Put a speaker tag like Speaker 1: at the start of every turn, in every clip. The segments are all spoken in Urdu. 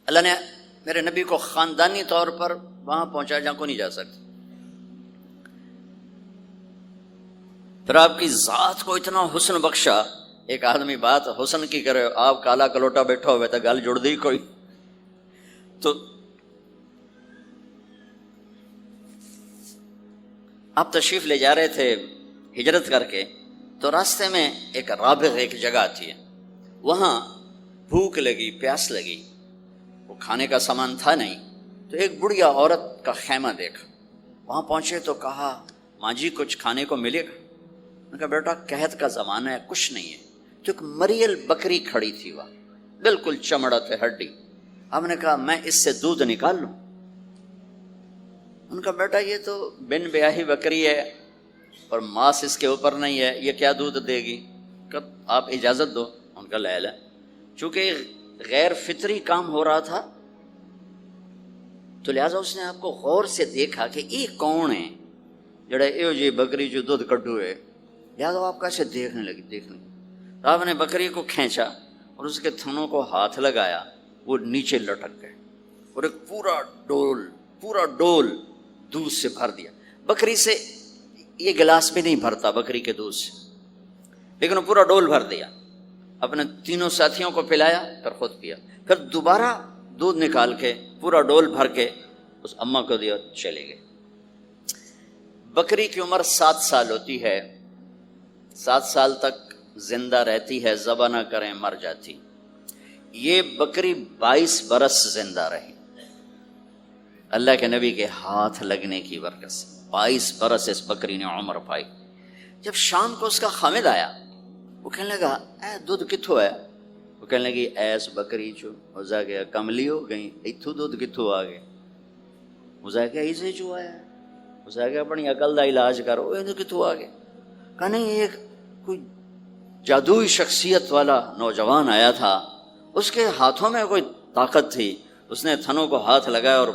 Speaker 1: اللہ نے میرے نبی کو خاندانی طور پر وہاں پہنچا جہاں کو نہیں جا سکتے. پھر آپ کی ذات کو اتنا حسن بخشا. ایک آدمی بات حسن کی کرے, آپ کالا کلوٹا بیٹھا ہوئے تو گل جڑ دی کوئی. تو آپ تشریف لے جا رہے تھے ہجرت کر کے, تو راستے میں ایک رابغ ایک جگہ آتی ہے, وہاں بھوک لگی, پیاس لگی, وہ کھانے کا سامان تھا نہیں, تو ایک بڑھیا عورت کا خیمہ دیکھا. وہاں پہنچے تو کہا ماں جی کچھ کھانے کو ملے گا؟ نے کہا بیٹا قحط کا زمانہ ہے, کچھ نہیں ہے. تو ایک مریل بکری کھڑی تھی وہاں, بالکل چمڑا تھے ہڈی. آپ نے کہا میں اس سے دودھ نکال لوں؟ ان کا بیٹا یہ تو بن بیاہی بکری ہے اور ماس اس کے اوپر نہیں ہے, یہ کیا دودھ دے گی؟ کہ آپ اجازت دو. ان کا لے لیں. چونکہ غیر فطری کام ہو رہا تھا تو لہٰذا اس نے آپ کو غور سے دیکھا کہ یہ کون ہے جڑا یہ جی بکری جو دودھ کڈو ہے. لہٰذا آپ کیسے دیکھنے لگی. تو آپ نے بکری کو کھینچا اور اس کے تھنوں کو ہاتھ لگایا, وہ نیچے لٹک گئے اور ایک پورا ڈول دودھ سے بھر دیا. بکری سے یہ گلاس بھی نہیں بھرتا بکری کے دودھ سے, لیکن وہ پورا ڈول بھر دیا. اپنے تینوں ساتھیوں کو پلایا, پھر خود پیا. پھر دوبارہ دودھ نکال کے پورا ڈول بھر کے اس اماں کو دیا, چلے گئے. بکری کی عمر 7 سال ہوتی ہے, 7 سال تک زندہ رہتی ہے, ذبح نہ کریں مر جاتی. یہ بکری 22 برس زندہ رہی اللہ کے نبی کے ہاتھ لگنے کی برکت سے. 22 برس اس بکری نے عمر پائی. جب شام کو اس کا خامد آیا, وہ کہنے لگا اے دودھ کتھوں ہے؟ وہ کہنے لگی ایس بکری چو مزا گیا کملی ہو گئی, اتھو دودھ کتھوں آ گئے؟ مزا گیا اسے چو آیا, مزا گیا اپنی عقل دا علاج کرو, یہ کتھوں آ گئے؟ کہ نہیں, ایک کوئی جادوئی شخصیت والا نوجوان آیا تھا, اس کے ہاتھوں میں کوئی طاقت تھی, اس نے تھنوں کو ہاتھ لگایا اور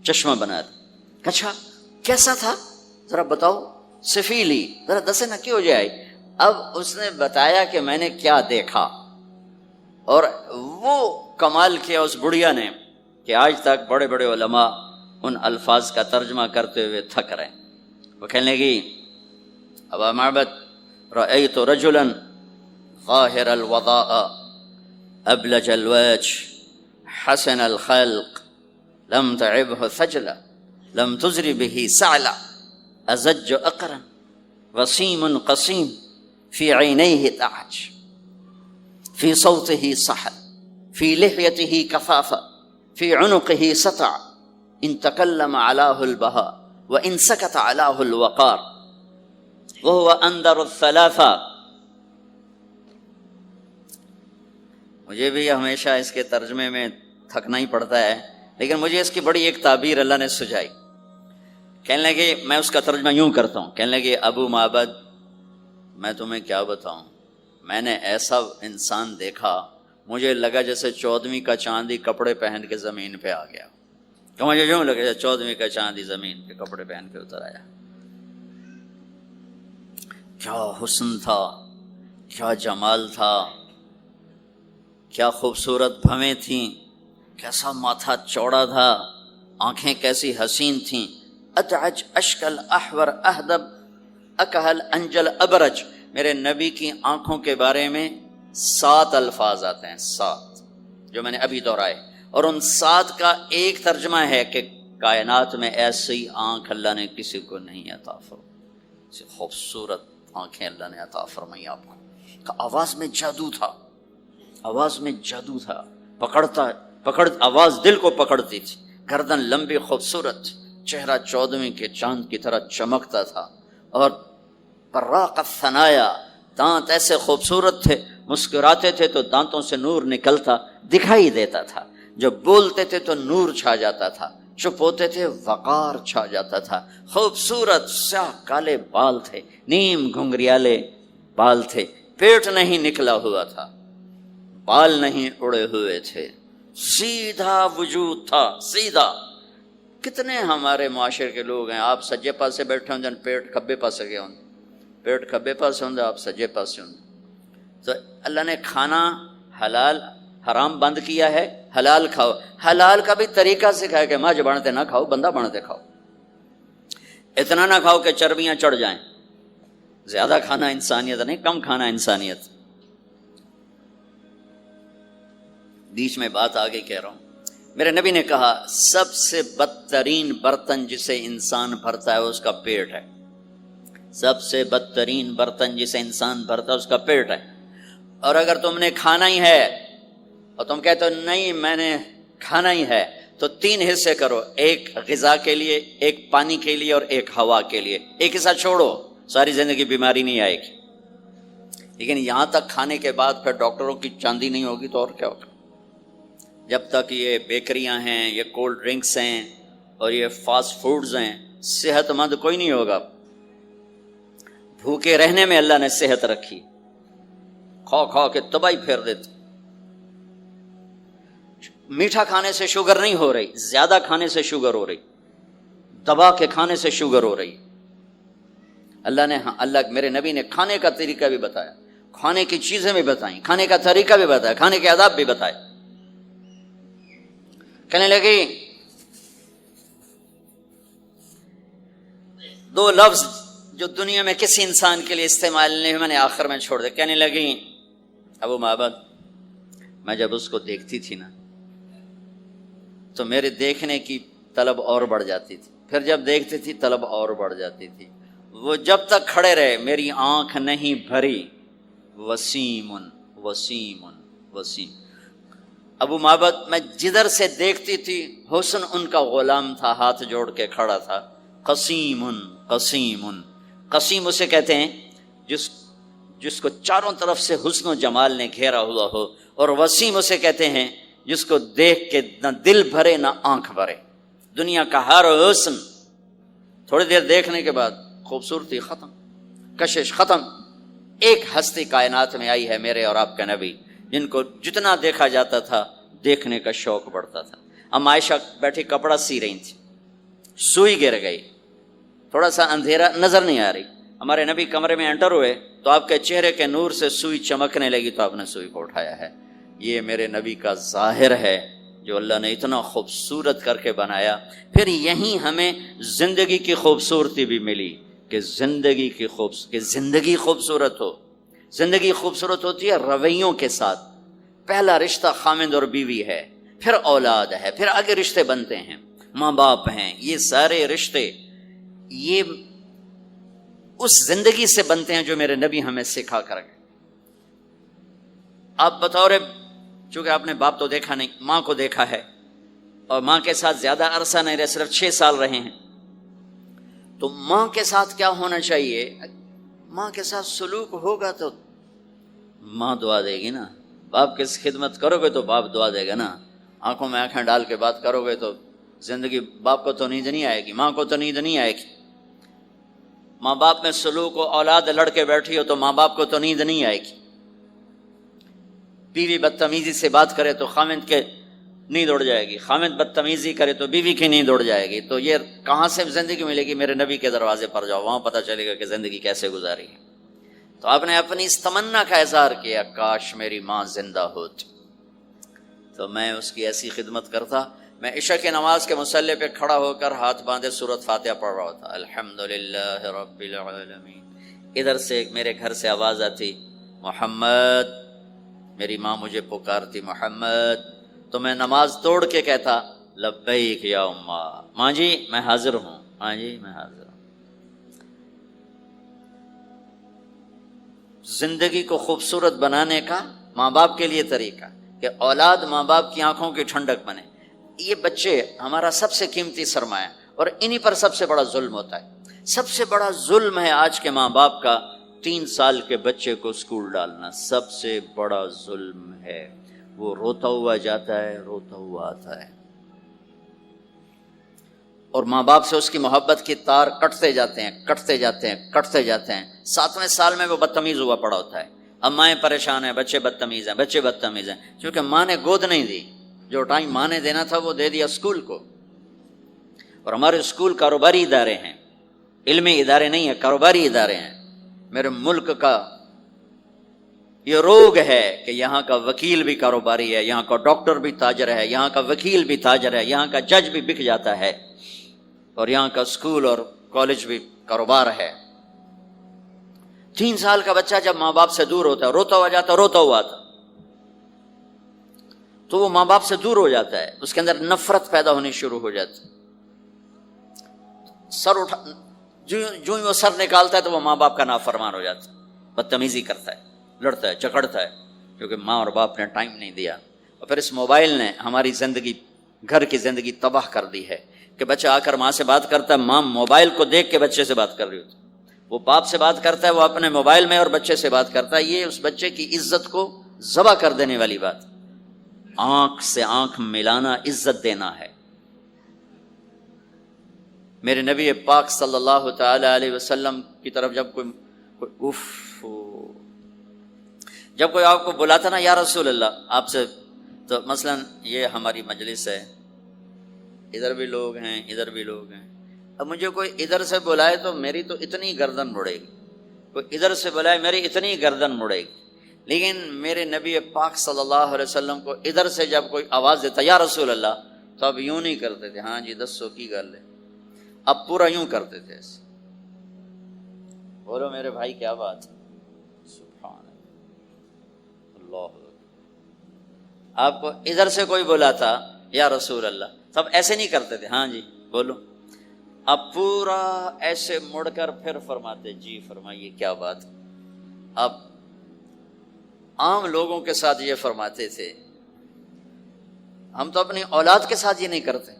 Speaker 1: چشمہ بنا دیا. اچھا کیسا تھا ذرا بتاؤ, سفیلی ذرا دسے نہ کی ہو جائے. اب اس نے بتایا کہ میں نے کیا دیکھا, اور وہ کمال کیا اس بڑھیا نے کہ آج تک بڑے بڑے علماء ان الفاظ کا ترجمہ کرتے ہوئے تھک رہے. وہ کہنے لگی ابا معبد رأيت رجلا ظاهر الوضاء أبلج الوجه حسن الخلق لم تعبه ثجلة لم تزر به سعلة أزج أقرا وسيم قصيم في عينيه تعج في صوته صحل في لحيته كفافة في عنقه سطع إن تكلم علاه البهاء وإن سكت علاه الوقار وهو اندر الثلاثہ. مجھے بھی ہمیشہ اس کے ترجمے میں تھکنا ہی پڑتا ہے, لیکن مجھے اس کی بڑی ایک تعبیر اللہ نے سجائی. کہنے لگے, میں اس کا ترجمہ یوں کرتا ہوں, کہنے لگے ابو معبد میں تمہیں کیا بتاؤں, میں نے ایسا انسان دیکھا مجھے لگا جیسے 14ویں کا چاندی کپڑے پہن کے زمین پہ آ گیا. کہ مجھے یوں لگا جیسے 14ویں کا چاندی زمین پہ کپڑے پہن کے اتر آیا. کیا حسن تھا, کیا جمال تھا, کیا خوبصورت بھویں تھیں, کیسا ماتھا چوڑا تھا, آنکھیں کیسی حسین تھیں. اتعج اشکل احور اہدب اکہل انجل ابرج. میرے نبی کی آنکھوں کے بارے میں 7 الفاظ آتے ہیں, 7 جو میں نے ابھی دہرائے, اور ان 7 کا ایک ترجمہ ہے کہ کائنات میں ایسی آنکھ اللہ نے کسی کو نہیں عطا فرمائی. خوبصورت آنکھیں اللہ نے عطا فرمائی آپ کو. آواز میں جادو تھا, آواز میں جادو تھا, پکڑ آواز دل کو پکڑتی تھی. گردن لمبی خوبصورت, چہرہ 14ویں کے چاند کی طرح چمکتا تھا, اور براق الثنایا, دانت ایسے خوبصورت تھے, مسکراتے تھے تو دانتوں سے نور نکلتا دکھائی دیتا تھا, جب بولتے تھے تو نور چھا جاتا تھا, چپ ہوتے تھے وقار چھا جاتا تھا. خوبصورت سیاہ کالے بال تھے, نیم گھنگریالے بال تھے, پیٹ نہیں نکلا ہوا تھا, بال نہیں اڑے ہوئے تھے, سیدھا وجود تھا, سیدھا. کتنے ہمارے معاشرے کے لوگ ہیں, آپ سجے پاسے بیٹھے ہوں پیٹ کھبے پاسے گئے ہوں, پیٹ کھبے پاسے ہوں آپ سجے پاسے ہوں. تو اللہ نے کھانا حرام بند کیا ہے، حلال کھاؤ۔ حلال کا بھی طریقہ سکھایا کہ ماج بنتے نہ کھاؤ، بندہ بنتے کھاؤ۔ اتنا نہ کھاؤ کہ چربیاں چڑھ جائیں۔ زیادہ کھانا انسانیت نہیں، کم کھانا انسانیت۔ بیچ میں بات آگے کہہ رہا ہوں، میرے نبی نے کہا سب سے بدترین برتن جسے انسان بھرتا ہے اس کا پیٹ ہے۔ سب سے بدترین برتن جسے انسان بھرتا ہے اس کا پیٹ ہے۔ اور اگر تم نے کھانا ہی ہے اور تم کہتے ہو نہیں میں نے کھانا ہی ہے، تو 3 حصے کرو، ایک غذا کے لیے، ایک پانی کے لیے اور ایک ہوا کے لیے۔ ایک حصہ چھوڑو، ساری زندگی بیماری نہیں آئے گی۔ لیکن یہاں تک کھانے کے بعد پھر ڈاکٹروں کی چاندی نہیں ہوگی تو اور کیا ہوگا؟ جب تک یہ بیکریاں ہیں، یہ کولڈ ڈرنکس ہیں اور یہ فاسٹ فوڈز ہیں، صحت مند کوئی نہیں ہوگا۔ بھوکے رہنے میں اللہ نے صحت رکھی، کھا کھا کے تباہی پھیر دیتے۔ میٹھا کھانے سے شوگر نہیں ہو رہی، زیادہ کھانے سے شوگر ہو رہی، دبا کے کھانے سے شوگر ہو رہی۔ اللہ میرے نبی نے کھانے کا طریقہ بھی بتایا، کھانے کی چیزیں بھی بتائیں، کھانے کا طریقہ بھی بتایا، کھانے کے آداب بھی بتائے۔ کہنے لگی 2 لفظ جو دنیا میں کسی انسان کے لیے استعمال نہیں، میں نے آخر میں چھوڑ دیا۔ کہنے لگی ابو معبد، میں جب اس کو دیکھتی تھی نا تو میرے دیکھنے کی طلب اور بڑھ جاتی تھی، پھر جب دیکھتی تھی طلب اور بڑھ جاتی تھی۔ وہ جب تک کھڑے رہے میری آنکھ نہیں بھری۔ وسیم وسیم وسیم۔ ابو معبد میں جدھر سے دیکھتی تھی حسن ان کا غلام تھا، ہاتھ جوڑ کے کھڑا تھا۔ قسیم قسیم، قسیم اسے کہتے ہیں جس کو چاروں طرف سے حسن و جمال نے گھیرا ہوا ہو، اور وسیم اسے کہتے ہیں جس کو دیکھ کے نہ دل بھرے نہ آنکھ بھرے۔ دنیا کا ہر حسن تھوڑی دیر دیکھنے کے بعد خوبصورتی ختم، کشش ختم۔ ایک ہستی کائنات میں آئی ہے میرے اور آپ کا نبی، جن کو جتنا دیکھا جاتا تھا دیکھنے کا شوق بڑھتا تھا۔ ام عائشہ بیٹھی کپڑا سی رہی تھی، سوئی گر گئی، تھوڑا سا اندھیرا نظر نہیں آ رہی۔ ہمارے نبی کمرے میں انٹر ہوئے تو آپ کے چہرے کے نور سے سوئی چمکنے لگی تو آپ نے سوئی کو اٹھایا ہے۔ یہ میرے نبی کا ظاہر ہے جو اللہ نے اتنا خوبصورت کر کے بنایا۔ پھر یہیں ہمیں زندگی کی خوبصورتی بھی ملی کہ زندگی خوبصورت ہو۔ زندگی خوبصورت ہوتی ہے رویوں کے ساتھ۔ پہلا رشتہ خامند اور بیوی ہے، پھر اولاد ہے، پھر آگے رشتے بنتے ہیں، ماں باپ ہیں، یہ سارے رشتے یہ اس زندگی سے بنتے ہیں جو میرے نبی ہمیں سکھا کر گئے۔ آپ بطور، چونکہ آپ نے باپ تو دیکھا نہیں، ماں کو دیکھا ہے، اور ماں کے ساتھ زیادہ عرصہ نہیں رہے، صرف 6 سال رہے ہیں، تو ماں کے ساتھ کیا ہونا چاہیے؟ ماں کے ساتھ سلوک ہوگا تو ماں دعا دے گی نا۔ باپ کی خدمت کرو گے تو باپ دعا دے گا نا۔ آنکھوں میں آنکھیں ڈال کے بات کرو گے تو زندگی، باپ کو تو نیند نہیں آئے گی، ماں کو تو نیند نہیں آئے گی۔ ماں باپ میں سلوک ہو، اولاد لڑ کے بیٹھی ہو تو ماں باپ کو تو نیند نہیں آئے گی۔ بیوی بدتمیزی سے بات کرے تو خامند کے نیند اڑ جائے گی، خامند بدتمیزی کرے تو بیوی کی نیند اڑ جائے گی۔ تو یہ کہاں سے زندگی ملے گی؟ میرے نبی کے دروازے پر جاؤ، وہاں پتہ چلے گا کہ زندگی کیسے گزاری ہے۔ تو آپ نے اپنی اس تمنا کا اظہار کیا، کاش میری ماں زندہ ہوتی تو میں اس کی ایسی خدمت کرتا۔ میں عشاء کی نماز کے مصلی پہ کھڑا ہو کر ہاتھ باندھے سورۃ فاتحہ پڑھ رہا تھا، الحمدللہ رب العالمین۔ ادھر سے میرے گھر سے آواز آتی، محمد، میری ماں مجھے پکارتی محمد، تو میں نماز توڑ کے کہتا لبیک یا اماں، ماں جی میں حاضر ہوں، ماں جی میں حاضر ہوں۔ زندگی کو خوبصورت بنانے کا ماں باپ کے لیے طریقہ کہ اولاد ماں باپ کی آنکھوں کی ٹھنڈک بنے۔ یہ بچے ہمارا سب سے قیمتی سرمایہ، اور انہی پر سب سے بڑا ظلم ہوتا ہے۔ سب سے بڑا ظلم ہے آج کے ماں باپ کا 3 سال کے بچے کو اسکول ڈالنا، سب سے بڑا ظلم ہے۔ وہ روتا ہوا جاتا ہے، روتا ہوا آتا ہے، اور ماں باپ سے اس کی محبت کی تار کٹتے جاتے ہیں، کٹتے جاتے ہیں، کٹتے جاتے ہیں۔ 7ویں سال میں وہ بدتمیز ہوا پڑا ہوتا ہے۔ اب مائیں پریشان ہیں، بچے بدتمیز ہیں، بچے بدتمیز ہیں، کیونکہ ماں نے گود نہیں دی، جو ٹائم ماں نے دینا تھا وہ دے دیا اسکول کو۔ اور ہمارے اسکول کاروباری ادارے ہیں، علمی ادارے نہیں ہیں، کاروباری ادارے ہیں۔ میرے ملک کا یہ روگ ہے کہ یہاں کا وکیل بھی کاروباری ہے، یہاں کا ڈاکٹر بھی تاجر ہے، یہاں کا وکیل بھی تاجر ہے، یہاں کا جج بھی بک جاتا ہے، اور یہاں کا اسکول اور کالج بھی کاروبار ہے۔ 3 سال کا بچہ جب ماں باپ سے دور ہوتا ہے، روتا ہوا جاتا، روتا ہوا آتا، تو وہ ماں باپ سے دور ہو جاتا ہے، اس کے اندر نفرت پیدا ہونی شروع ہو جاتی، سر اٹھا جو ہی وہ سر نکالتا ہے تو وہ ماں باپ کا نافرمان ہو جاتا ہے، بدتمیزی کرتا ہے، لڑتا ہے، جھگڑتا ہے، کیونکہ ماں اور باپ نے ٹائم نہیں دیا۔ اور پھر اس موبائل نے ہماری زندگی، گھر کی زندگی تباہ کر دی ہے کہ بچہ آ کر ماں سے بات کرتا ہے، ماں موبائل کو دیکھ کے بچے سے بات کر رہی ہوتی، وہ باپ سے بات کرتا ہے، وہ اپنے موبائل میں اور بچے سے بات کرتا ہے۔ یہ اس بچے کی عزت کو ذبح کر دینے والی بات۔ آنکھ سے آنکھ ملانا عزت دینا ہے۔ میرے نبی پاک صلی اللہ تعالی علیہ وسلم کی طرف جب جب کوئی آپ کو بلاتا نا یا رسول اللہ آپ سے، تو مثلا یہ ہماری مجلس ہے، ادھر بھی لوگ ہیں، ادھر بھی لوگ ہیں، اب مجھے کوئی ادھر سے بلائے تو میری تو اتنی گردن مڑے گی، کوئی ادھر سے بلائے میری اتنی گردن مڑے گی، لیکن میرے نبی پاک صلی اللہ علیہ وسلم کو ادھر سے جب کوئی آواز دیتا یا رسول اللہ، تو اب یوں نہیں کرتے تھے، ہاں جی دسو کی گل ہے، اب پورا یوں کرتے تھے ایسے۔ بولو میرے بھائی کیا بات ہے، سبحان اللہ۔ آپ کو ادھر سے کوئی بلاتا یا رسول اللہ، تب ایسے نہیں کرتے تھے، ہاں جی بولو، اب پورا ایسے مڑ کر پھر فرماتے جی فرمائیے کیا بات۔ اب عام لوگوں کے ساتھ یہ فرماتے تھے، ہم تو اپنی اولاد کے ساتھ یہ نہیں کرتے،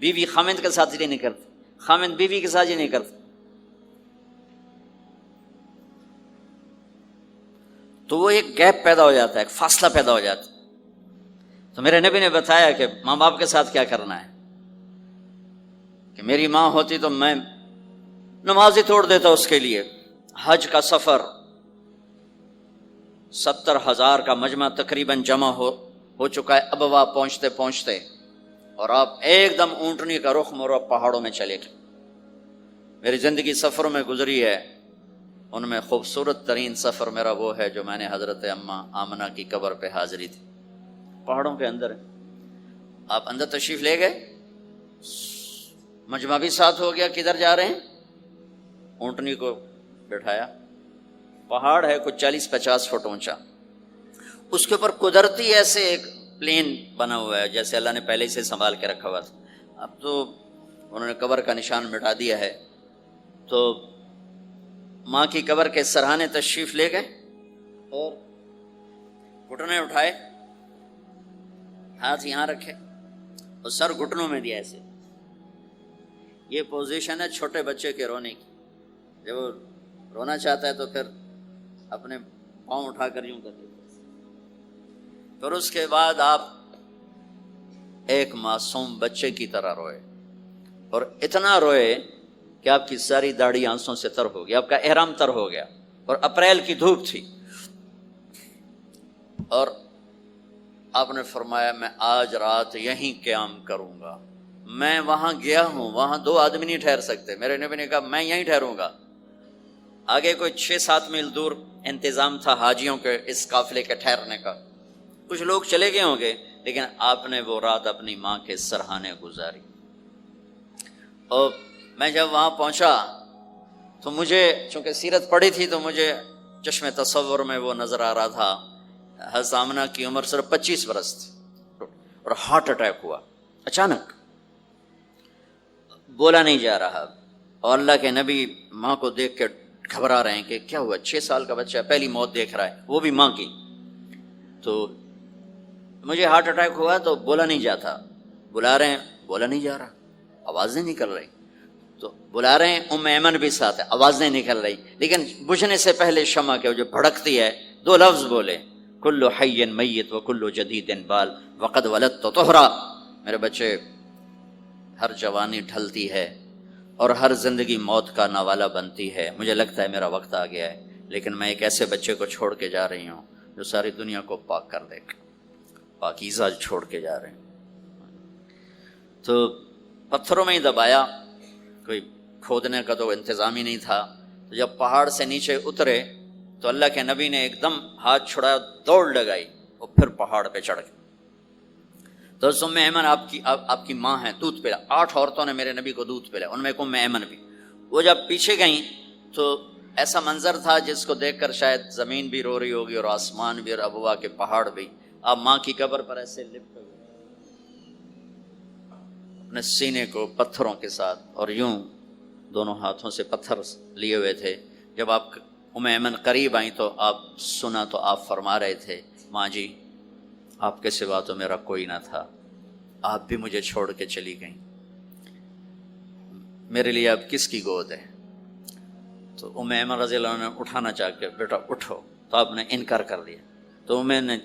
Speaker 1: بیوی خامند کے ساتھ یہ نہیں کرتے، خامند بیوی کے ساتھ یہ نہیں کرتے۔ تو وہ ایک گیپ پیدا ہو جاتا ہے، ایک فاصلہ پیدا ہو جاتا ہے۔ تو میرے نبی نے بتایا کہ ماں باپ کے ساتھ کیا کرنا ہے، کہ میری ماں ہوتی تو میں نماز ہی توڑ دیتا اس کے لیے۔ حج کا سفر 70,000 کا مجمع تقریباً جمع ہو چکا ہے ابوا پہنچتے پہنچتے، اور آپ ایک دم اونٹنی کا رخ موڑ پہاڑوں میں چلے گئے۔ میری زندگی سفروں میں گزری ہے، ان میں خوبصورت ترین سفر میرا وہ ہے جو میں نے حضرت اماں آمنہ کی قبر پہ حاضری تھی، پہاڑوں کے اندر۔ آپ اندر تشریف لے گئے، مجمع بھی ساتھ ہو گیا، کدھر جا رہے ہیں؟ اونٹنی کو بٹھایا، پہاڑ ہے کچھ 40-50 فٹ اونچا، اس کے اوپر قدرتی ایسے ایک پلین بنا ہوا ہے جیسے اللہ نے پہلے سے سنبھال کے رکھا ہوا تھا۔ اب تو انہوں نے قبر کا نشان مٹا دیا ہے، تو ماں کی قبر کے سرہانے تشریف لے گئے اور گھٹنے اٹھائے، ہاتھ یہاں رکھے اور سر گھٹنوں میں دیا ایسے۔ یہ پوزیشن ہے چھوٹے بچے کے رونے کی، جب وہ رونا چاہتا ہے تو پھر اپنے پاؤں اٹھا کر یوں کر دیتے۔ پھر اس کے بعد آپ ایک معصوم بچے کی طرح روئے، اور اتنا روئے کہ آپ کی ساری داڑھی آنسوں سے تر ہو گیا، آپ کا احرام تر ہو گیا، اور اپریل کی دھوپ تھی، اور آپ نے فرمایا میں آج رات یہیں قیام کروں گا۔ میں وہاں گیا ہوں، وہاں 2 آدمی نہیں ٹھہر سکتے، میرے نبی نے کہا میں یہیں ٹھہروں گا۔ آگے کوئی 6-7 میل دور انتظام تھا حاجیوں کے اس قافلے کے ٹھہرنے کا، کچھ لوگ چلے گئے ہوں گے، لیکن آپ نے وہ رات اپنی ماں کے سرہانے گزاری۔ اور میں جب وہاں پہنچا تو مجھے چونکہ سیرت پڑھی تھی تو مجھے چشم تصور میں وہ نظر آ رہا تھا، حضرت آمنہ کی عمر صرف 25 برس تھی، اور ہارٹ اٹیک ہوا اچانک، بولا نہیں جا رہا، اور اللہ کے نبی ماں کو دیکھ کے گھبرا رہے ہیں کہ کیا ہوا، 6 سال کا بچہ پہلی موت دیکھ رہا ہے، وہ بھی ماں کی۔ تو مجھے ہارٹ اٹیک ہوا تو بولا نہیں جاتا، بلا رہے ہیں بولا نہیں جا رہا، آواز نہیں نکل رہی، تو بلا رہے ہیں ام ایمن بھی ساتھ ہے، آواز نہیں نکل رہی، لیکن بجھنے سے پہلے شمع کے جو بھڑکتی ہے 2 لفظ بولے، کل حی میت و کل جدید بال وقد ولدت طہرا۔ میرے بچے، ہر جوانی ڈھلتی ہے اور ہر زندگی موت کا نوالا بنتی ہے، مجھے لگتا ہے میرا وقت آ گیا ہے، لیکن میں ایک ایسے بچے کو چھوڑ کے جا رہی ہوں جو ساری دنیا کو پاک کر دے گا، پاکیزہ چھوڑ کے جا رہے ہیں۔ تو پتھروں میں ہی دبایا، کوئی کھودنے کا تو انتظام ہی نہیں تھا، تو جب پہاڑ سے نیچے اترے تو اللہ کے نبی نے ایک دم ہاتھ چھڑایا، دوڑ لگائی اور پھر پہاڑ پہ چڑھ گئے۔ تو ام ایمن آپ کی ماں ہے، دودھ پلا، 8 عورتوں نے میرے نبی کو دودھ پلا، ان میں ایک ام ایمن بھی۔ وہ جب پیچھے گئیں تو ایسا منظر تھا جس کو دیکھ کر شاید زمین بھی رو رہی ہوگی اور آسمان بھی اور ابوا کے پہاڑ بھی۔ آپ ماں کی قبر پر ایسے لپٹے ہوئے اپنے سینے کو پتھروں کے ساتھ اور یوں دونوں ہاتھوں سے پتھر لیے ہوئے تھے۔ جب آپ ام ایمن قریب آئیں تو آپ سنا تو آپ فرما رہے تھے، ماں جی آپ کے سوا تو میرا کوئی نہ تھا، آپ بھی مجھے چھوڑ کے چلی گئیں، میرے لیے اب کس کی گود ہے؟ تو ام ایمن رضی اللہ عنہ نے اٹھانا چاہ کے، بیٹا اٹھو، تو آپ نے انکار کر دیا۔ تو میں نے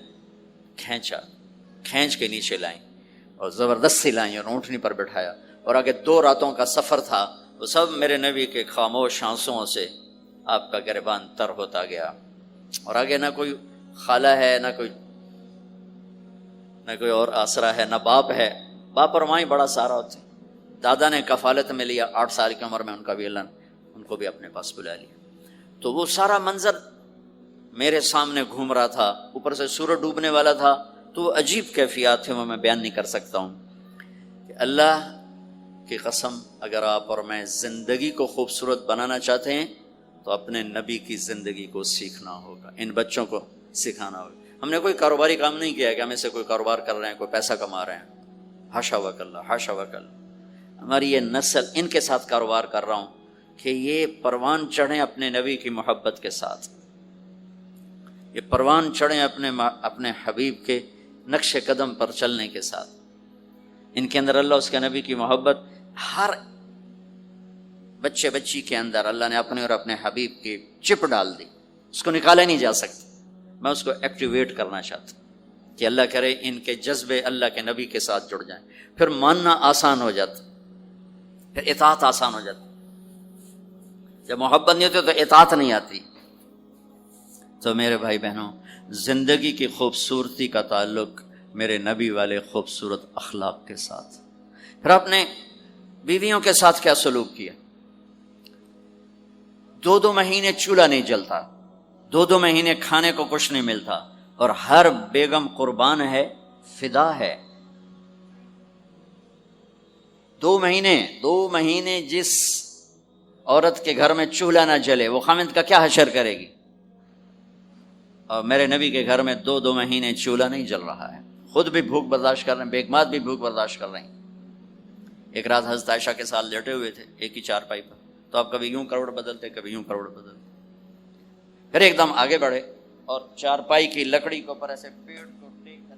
Speaker 1: کھینچ کے نیچے لائیں اور زبردستی لائیں اور اونٹنی پر بٹھایا، اور آگے 2 راتوں کا سفر تھا، وہ سب میرے نبی کے خاموش آنسوؤں سے آپ کا گریبان تر ہوتا گیا۔ اور آگے نہ کوئی خالہ ہے، نہ کوئی اور آسرا ہے، نہ باپ ہے، باپ اور ماں ہی بڑا سارا ہوتے۔ دادا نے کفالت میں لیا 8 سال کی عمر میں، ان کا بھی اللہ ان کو بھی اپنے پاس بلا لیا۔ تو وہ سارا منظر میرے سامنے گھوم رہا تھا، اوپر سے سورج ڈوبنے والا تھا، تو وہ عجیب کیفیات تھے، وہ میں بیان نہیں کر سکتا ہوں۔ کہ اللہ کی قسم، اگر آپ اور میں زندگی کو خوبصورت بنانا چاہتے ہیں تو اپنے نبی کی زندگی کو سیکھنا ہوگا، ان بچوں کو سکھانا ہوگا۔ ہم نے کوئی کاروباری کام نہیں کیا کہ ہم سے کوئی کاروبار کر رہے ہیں، کوئی پیسہ کما رہے ہیں، حاشا وکلا، حاشا وکلا۔ ہماری یہ نسل، ان کے ساتھ کاروبار کر رہا ہوں کہ یہ پروان چڑھیں اپنے نبی کی محبت کے ساتھ، یہ پروان چڑھیں اپنے حبیب کے نقش قدم پر چلنے کے ساتھ۔ ان کے اندر اللہ اس کے نبی کی محبت، ہر بچے بچی کے اندر اللہ نے اپنے اور اپنے حبیب کی چپ ڈال دی، اس کو نکالا نہیں جا سکتا۔ میں اس کو ایکٹیویٹ کرنا چاہتا ہوں کہ اللہ کرے ان کے جذبے اللہ کے نبی کے ساتھ جڑ جائیں، پھر ماننا آسان ہو جاتا، پھر اطاعت آسان ہو جاتی۔ جب محبت نہیں ہوتی تو اطاعت نہیں آتی۔ تو میرے بھائی بہنوں، زندگی کی خوبصورتی کا تعلق میرے نبی والے خوبصورت اخلاق کے ساتھ۔ پھر اپنے بیویوں کے ساتھ کیا سلوک کیا؟ 2 مہینے چولہا نہیں جلتا، 2 مہینے کھانے کو کچھ نہیں ملتا، اور ہر بیگم قربان ہے، فدا ہے۔ 2 مہینے جس عورت کے گھر میں چولہا نہ جلے وہ خامند کا کیا حشر کرے گی؟ اور میرے نبی کے گھر میں 2 مہینے چولہا نہیں جل رہا ہے، خود بھی بھوک برداشت کر رہے ہیں، بیگمات بھی بھوک برداشت کر رہے ہیں۔ ایک رات حضرت عائشہ کے ساتھ لیٹے ہوئے تھے ایک ہی چارپائی پر، تو آپ کبھی یوں کروڑ بدلتے، کبھی یوں کروڑ بدلتے، پھر ایک دم آگے بڑھے اور چارپائی کی لکڑی کے اوپر ایسے پیڑ کو ٹیک کر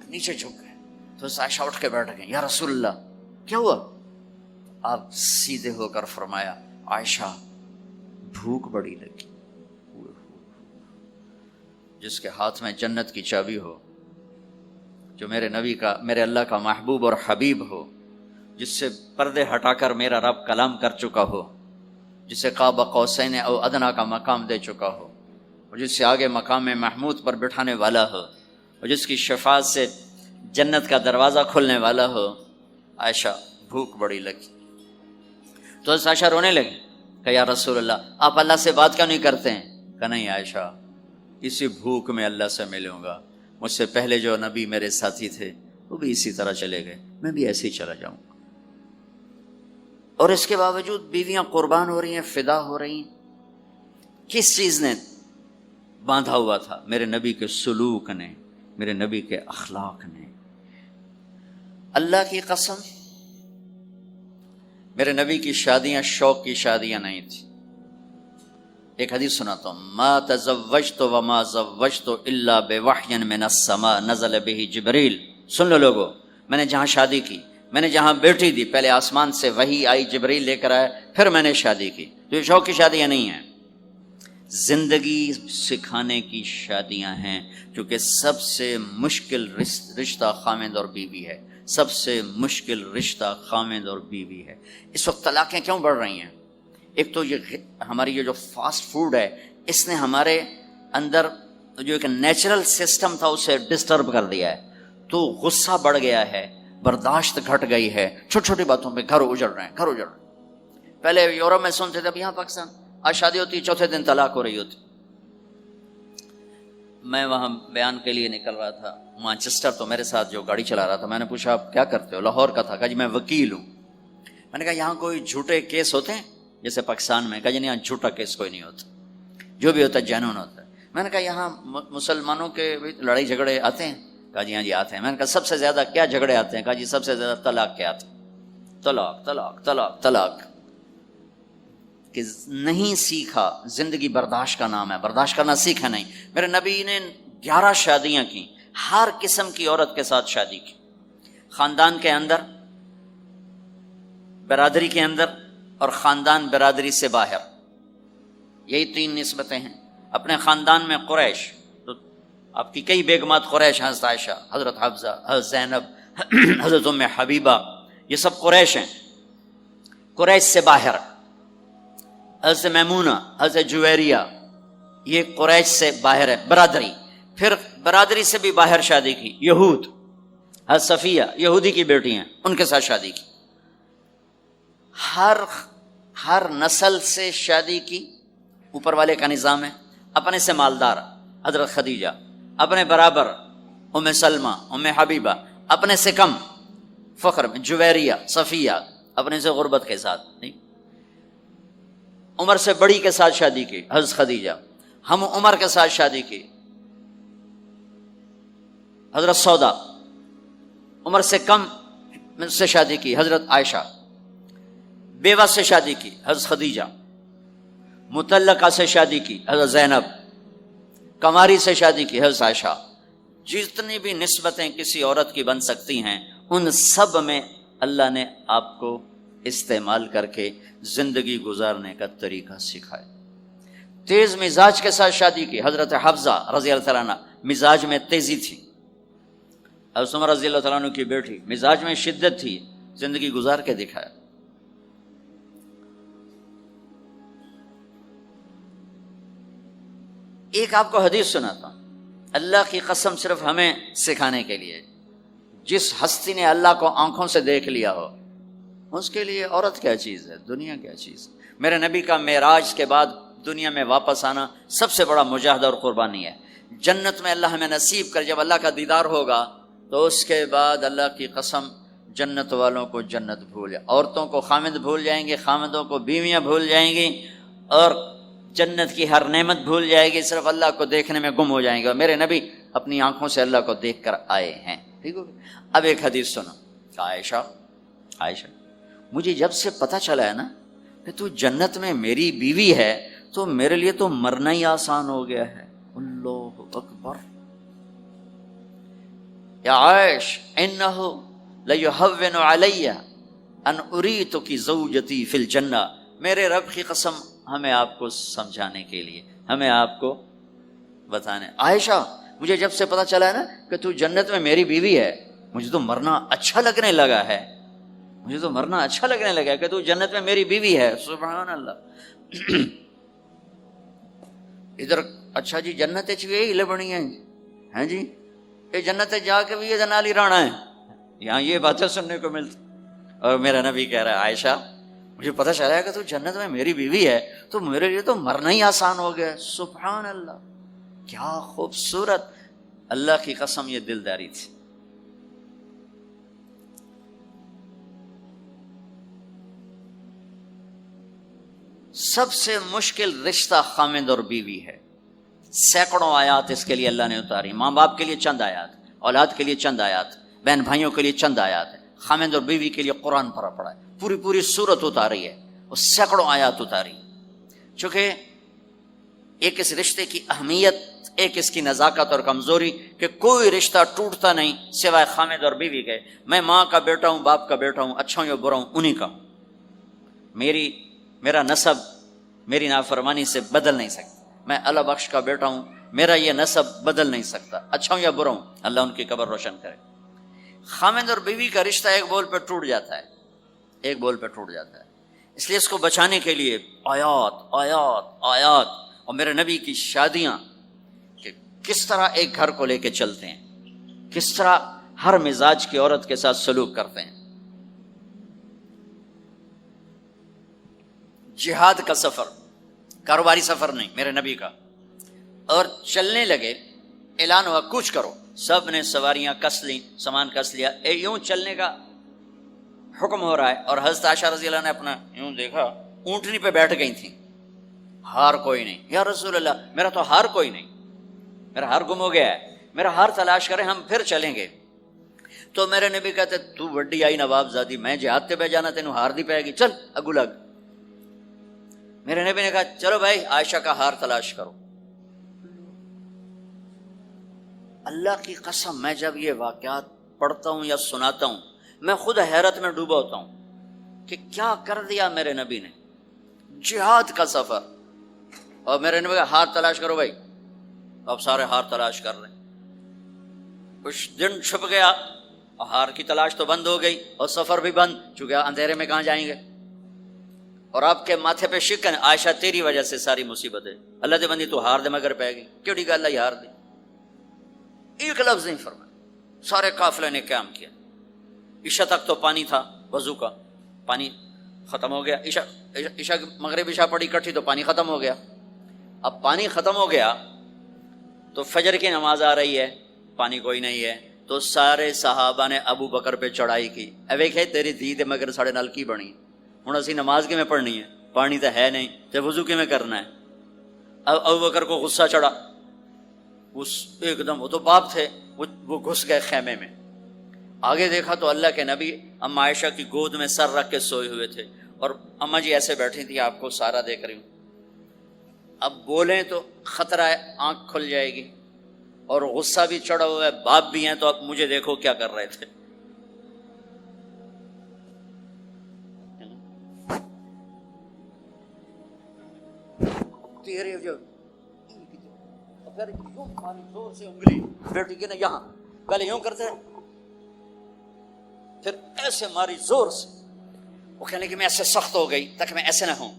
Speaker 1: نیچے جھک گئے۔ تو عائشہ اٹھ کے بیٹھ گئے، یا رسول اللہ کیا ہوا؟ آپ سیدھے ہو کر فرمایا، عائشہ بھوک بڑی لگی۔ جس کے ہاتھ میں جنت کی چابی ہو، جو میرے نبی کا، میرے اللہ کا محبوب اور حبیب ہو، جس سے پردے ہٹا کر میرا رب کلام کر چکا ہو، جسے قاب قوسین او ادنا کا مقام دے چکا ہو، اور جس سے آگے مقام محمود پر بٹھانے والا ہو، اور جس کی شفاعت سے جنت کا دروازہ کھلنے والا ہو، عائشہ بھوک بڑی لگی۔ تو عائشہ رونے لگی کہ یا رسول اللہ آپ اللہ سے بات کیوں نہیں کرتے ہیں؟ کہ نہیں عائشہ، اسی بھوک میں اللہ سے ملوں گا، مجھ سے پہلے جو نبی میرے ساتھی تھے وہ بھی اسی طرح چلے گئے، میں بھی ایسے ہی چلا جاؤں گا۔ اور اس کے باوجود بیویاں قربان ہو رہی ہیں، فدا ہو رہی ہیں۔ کس چیز نے باندھا ہوا تھا؟ میرے نبی کے سلوک نے، میرے نبی کے اخلاق نے۔ اللہ کی قسم، میرے نبی کی شادیاں شوق کی شادیاں نہیں تھیں۔ ایک حدیث سناتا ہوں، ما تزوجت وما زوجت الا بوحی من السماء نزل به جبریل۔ سن لو لوگو، میں نے جہاں شادی کی، میں نے جہاں بیٹی دی، پہلے آسمان سے وحی آئی، جبریل لے کر آیا، پھر میں نے شادی کی۔ تو یہ شوق کی شادیاں نہیں ہیں، زندگی سکھانے کی شادیاں ہیں، کیونکہ سب سے مشکل رشتہ خامند اور بیوی ہے، سب سے مشکل رشتہ خامند اور بیوی ہے۔ اس وقت طلاقیں کیوں بڑھ رہی ہیں؟ ایک تو یہ ہماری یہ جو فاسٹ فوڈ ہے، اس نے ہمارے اندر جو ایک نیچرل سسٹم تھا اسے ڈسٹرب کر دیا ہے، تو غصہ بڑھ گیا ہے، برداشت گھٹ گئی ہے، چھوٹی چھوٹی باتوں پہ گھر اجڑ رہے ہیں، گھر اجڑ رہے ہیں۔ پہلے یورپ میں سنتے تھے، اب یہاں پاکستان آج شادی ہوتی، چوتھے دن طلاق ہو رہی ہوتی. میں وہاں بیان کے لیے نکل رہا تھا مانچسٹر، تو میرے ساتھ جو گاڑی چلا رہا تھا، میں نے پوچھا آپ کیا کرتے ہو؟ لاہور کا تھا. کہا جی میں وکیل ہوں. میں نے کہا یہاں کوئی جھوٹے کیس ہوتے ہیں جیسے پاکستان میں؟ کہا جی نہیں، یہاں جھوٹا کیس کوئی نہیں ہوتا، جو بھی ہوتا ہے جینون ہوتا ہے. میں نے کہا یہاں مسلمانوں کے لڑائی جھگڑے آتے ہیں؟ کہا جی ہاں جی آتے ہیں. میں نے کہا سب سے زیادہ کیا جھگڑے آتے ہیں؟ کہا جی سب سے زیادہ طلاق کے آتے ہیں. طلاق طلاق طلاق طلاق. کہ نہیں سیکھا، زندگی برداشت کا نام ہے، برداشت کرنا سیکھا نہیں. میرے نبی نے 11 شادیاں کی، ہر قسم کی عورت کے ساتھ شادی کی، خاندان کے اندر، برادری کے اندر، اور خاندان برادری سے باہر. یہی 3 نسبتیں ہیں. اپنے خاندان میں قریش، تو آپ کی کئی بیگمات قریش، حضرت عائشہ، حضرت حفصہ، حضرت زینب، حضرت ام حبیبہ، یہ سب قریش ہیں. قریش سے باہر حضرت میمونہ، حضرت جویریہ، یہ قریش سے باہر ہے برادری. پھر برادری سے بھی باہر شادی کی یہود، حضرت صفیہ یہودی کی بیٹی ہیں، ان کے ساتھ شادی کی. ہر نسل سے شادی کی. اوپر والے کا نظام ہے. اپنے سے مالدار حضرت خدیجہ، اپنے برابر ام سلمہ، ام حبیبہ، اپنے سے کم فخر میں جویریہ، صفیہ، اپنے سے غربت کے ساتھ نہیں. عمر سے بڑی کے ساتھ شادی کی حضرت خدیجہ. ہم عمر کے ساتھ شادی کی حضرت سودا. عمر سے کم سے شادی کی حضرت عائشہ. بیوہ سے شادی کی حضرت خدیجہ. مطلقہ سے شادی کی حضرت زینب. کماری سے شادی کی حضرت عائشہ. جتنی بھی نسبتیں کسی عورت کی بن سکتی ہیں، ان سب میں اللہ نے آپ کو استعمال کر کے زندگی گزارنے کا طریقہ سکھایا. تیز مزاج کے ساتھ شادی کی حضرت حفصہ رضی اللہ تعالیٰ عنہ، مزاج میں تیزی تھی. حضرت عمر رضی اللہ تعالیٰ عنہ کی بیٹی، مزاج میں شدت تھی، زندگی گزار کے دکھایا. ایک آپ کو حدیث سناتا ہوں، اللہ کی قسم صرف ہمیں سکھانے کے لیے. جس ہستی نے اللہ کو آنکھوں سے دیکھ لیا ہو، اس کے لیے عورت کیا چیز ہے، دنیا کیا چیز ہے. میرے نبی کا معراج کے بعد دنیا میں واپس آنا سب سے بڑا مجاہدہ اور قربانی ہے. جنت میں اللہ ہمیں نصیب کر، جب اللہ کا دیدار ہوگا تو اس کے بعد اللہ کی قسم جنت والوں کو جنت بھول جائے، عورتوں کو خامد بھول جائیں گے، خامدوں کو بیویاں بھول جائیں گی، اور جنت کی ہر نعمت بھول جائے گی، صرف اللہ کو دیکھنے میں گم ہو جائیں گے. اور میرے نبی اپنی آنکھوں سے اللہ کو دیکھ کر آئے ہیں. ٹھیک ہو. اب ایک حدیث سنو. عائشہ مجھے جب سے پتہ چلا ہے نا کہ تو جنت میں میری بیوی ہے، تو میرے لیے تو مرنا ہی آسان ہو گیا ہے. اللہ اکبر. یا عائش انہ لیہون علی ان اریتک زوجتی فی الجنہ. میرے رب کی قسم، ہمیں آپ کو سمجھانے کے لیے، ہمیں آپ کو بتانے. عائشہ مجھے جب سے پتہ چلا ہے نا کہ تو جنت میں میری بیوی ہے، مجھے تو مرنا اچھا لگنے لگا ہے، مجھے تو مرنا اچھا لگنے لگا کہ تو جنت میں میری بیوی ہے. سبحان اللہ. ادھر اچھا جی جنت یہی لبنی ہیں جی، یہ جنت جا کے بھی یہ نالی رانا ہے، یہاں یہ باتیں سننے کو ملتی. اور میرا نبی کہہ رہا ہے عائشہ مجھے پتہ چلا ہے کہ تو جنت میں میری بیوی ہے، تو میرے لیے تو مرنا ہی آسان ہو گیا. سبحان اللہ. کیا خوبصورت. اللہ کی قسم یہ دلداری تھی. سب سے مشکل رشتہ خامد اور بیوی ہے. سینکڑوں آیات اس کے لیے اللہ نے اتاری. ماں باپ کے لیے چند آیات، اولاد کے لیے چند آیات، بہن بھائیوں کے لیے چند آیات ہے. خامد اور بیوی کے لیے قرآن پڑھا ہے، پوری سورت اتاری ہے، اور سینکڑوں آیات اتاری. چونکہ ایک اس رشتے کی اہمیت، ایک اس کی نزاکت اور کمزوری کہ کوئی رشتہ ٹوٹتا نہیں سوائے خامد اور بیوی کے. میں ماں کا بیٹا ہوں، باپ کا بیٹا ہوں، اچھا ہوں یا برا ہوں، انہی کا ہوں. میرا نسب میری نافرمانی سے بدل نہیں سکتا. میں اللہ بخش کا بیٹا ہوں، میرا یہ نسب بدل نہیں سکتا، اچھا ہوں یا برا ہوں. اللہ ان کی قبر روشن کرے. خامد اور بیوی کا رشتہ ایک بول پہ ٹوٹ جاتا ہے، ایک بول پہ ٹوٹ جاتا ہے. اس لیے اس کو بچانے کے لیے آیات آیات آیات. اور میرے نبی کی شادیاں کہ کس طرح ایک گھر کو لے کے چلتے ہیں، کس طرح ہر مزاج کی عورت کے ساتھ سلوک کرتے ہیں. جہاد کا سفر، کاروباری سفر نہیں، میرے نبی کا. اور چلنے لگے، اعلان ہوا کوچ کرو. سب نے سواریاں کس لیں، سامان کس لیا، یوں چلنے کا حکم ہو رہا ہے. اور حضرت عائشہ رضی اللہ نے اپنا یوں دیکھا، اونٹنی پہ بیٹھ گئی تھیں. ہار کوئی نہیں. یا رسول اللہ میرا تو ہار کوئی نہیں، میرا ہار گم ہو گیا ہے، میرا ہار تلاش کریں، ہم پھر چلیں گے. تو میرے نبی کہتے تو وڈی آئی نواب زادی، میں جہاد تے پہ جانا، تینوں ہار دی پائے گی، چل اگو لگ. میرے نبی نے کہا چلو بھائی عائشہ کا ہار تلاش کرو. اللہ کی قسم میں جب یہ واقعات پڑھتا ہوں یا سناتا ہوں میں خود حیرت میں ڈوبا ہوتا ہوں کہ کیا کر دیا میرے نبی نے. جہاد کا سفر، اور میرے نبی کا ہار تلاش کرو بھائی. اب سارے ہار تلاش کر رہے ہیں. کچھ دن چھپ گیا، ہار کی تلاش تو بند ہو گئی اور سفر بھی بند، چونکہ اندھیرے میں کہاں جائیں گے. اور آپ کے ماتھے پہ شکن، عائشہ تیری وجہ سے ساری مصیبت ہے، اللہ دے بندی تو ہار دے مگر پہ گئی، کیڑی گل ہے ہار دی. ایک لفظ نہیں فرمایا. سارے قافلے نے قیام کیا. عشاء تک تو پانی تھا، وضو کا پانی ختم ہو گیا. عشاء مغرب عشاء پڑی کٹھی تو پانی ختم ہو گیا. اب پانی ختم ہو گیا تو فجر کی نماز آ رہی ہے، پانی کوئی نہیں ہے. تو سارے صحابہ نے ابو بکر پہ چڑھائی کی. ویکھے تیری دھی تے مگر ساڑے نال کی بنی، ہن اسی نماز کیویں پڑھنی ہے، پانی تو ہے نہیں، تے وضو کیویں کرنا ہے. اب ابو بکر کو غصہ چڑھا. اس ایک دم، وہ تو باپ تھے، وہ گھس گئے خیمے میں. آگے دیکھا تو اللہ کے نبی اما عائشہ کی گود میں سر رکھ کے سوئے ہوئے تھے، اور اما جی ایسے بیٹھی تھی، آپ کو سارا دیکھ رہی ہوں. اب بولیں تو خطرہ ہے آنکھ کھل جائے گی، اور غصہ بھی چڑھا ہوا ہے، باپ بھی ہیں. تو اب مجھے دیکھو کیا کر رہے تھے. تیرے جو پھر یوں ماری زور سے انگلی بیٹی کی نا یہاں، پہلے یوں کرتے ہیں، پھر ایسے ماری زور سے. وہ کہنے کہ میں ایسے سخت ہو گئی تاکہ میں ایسے نہ ہوں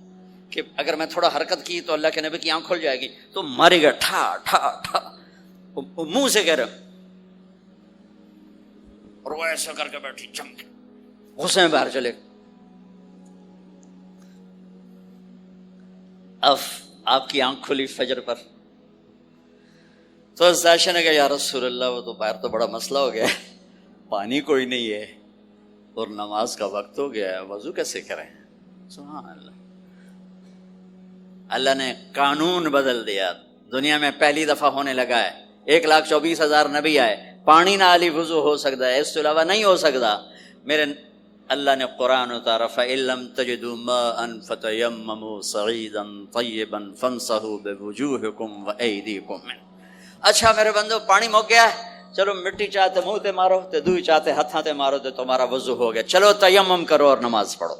Speaker 1: کہ اگر میں تھوڑا حرکت کی تو اللہ کے نبی کی آنکھ کھل جائے گی. تو ماری گیا ٹھا ٹھا ٹھا، منہ سے کہہ رہا، اور وہ ایسا کر کے بیٹھی چمک، غصے میں باہر چلے. اب آپ کی آنکھ کھلی فجر پر. تو عائشہ نے کہا یا رسول اللہ وہ تو باہر تو بڑا مسئلہ ہو گیا ہے، پانی کوئی نہیں ہے اور نماز کا وقت ہو گیا ہے، وضو کیسے کریں. سبحان اللہ. اللہ نے قانون بدل دیا. دنیا میں پہلی دفعہ ہونے لگا ہے. 1,24,000 نبی آئے، پانی نہ علی وضو ہو سکتا ہے، اس کے علاوہ نہیں ہو سکتا. میرے اللہ نے قرآن اتارا فَإِن لَّمْ تَجِدُوا مَاءً فَتَيَمَّمُوا صَعِيدًا طَيِّبًا فَامْسَحُوا بِوُجُوهِكُمْ وَأَيْدِيكُمْ منه. اچھا میرے بندو پانی مک گیا ہے، چلو مٹی چاہتے منہ تے مارو تے دوئی چاہتے ہتھاں تے مارو تے تمہارا وضو ہو گیا، چلو تیمم کرو اور نماز پڑھو.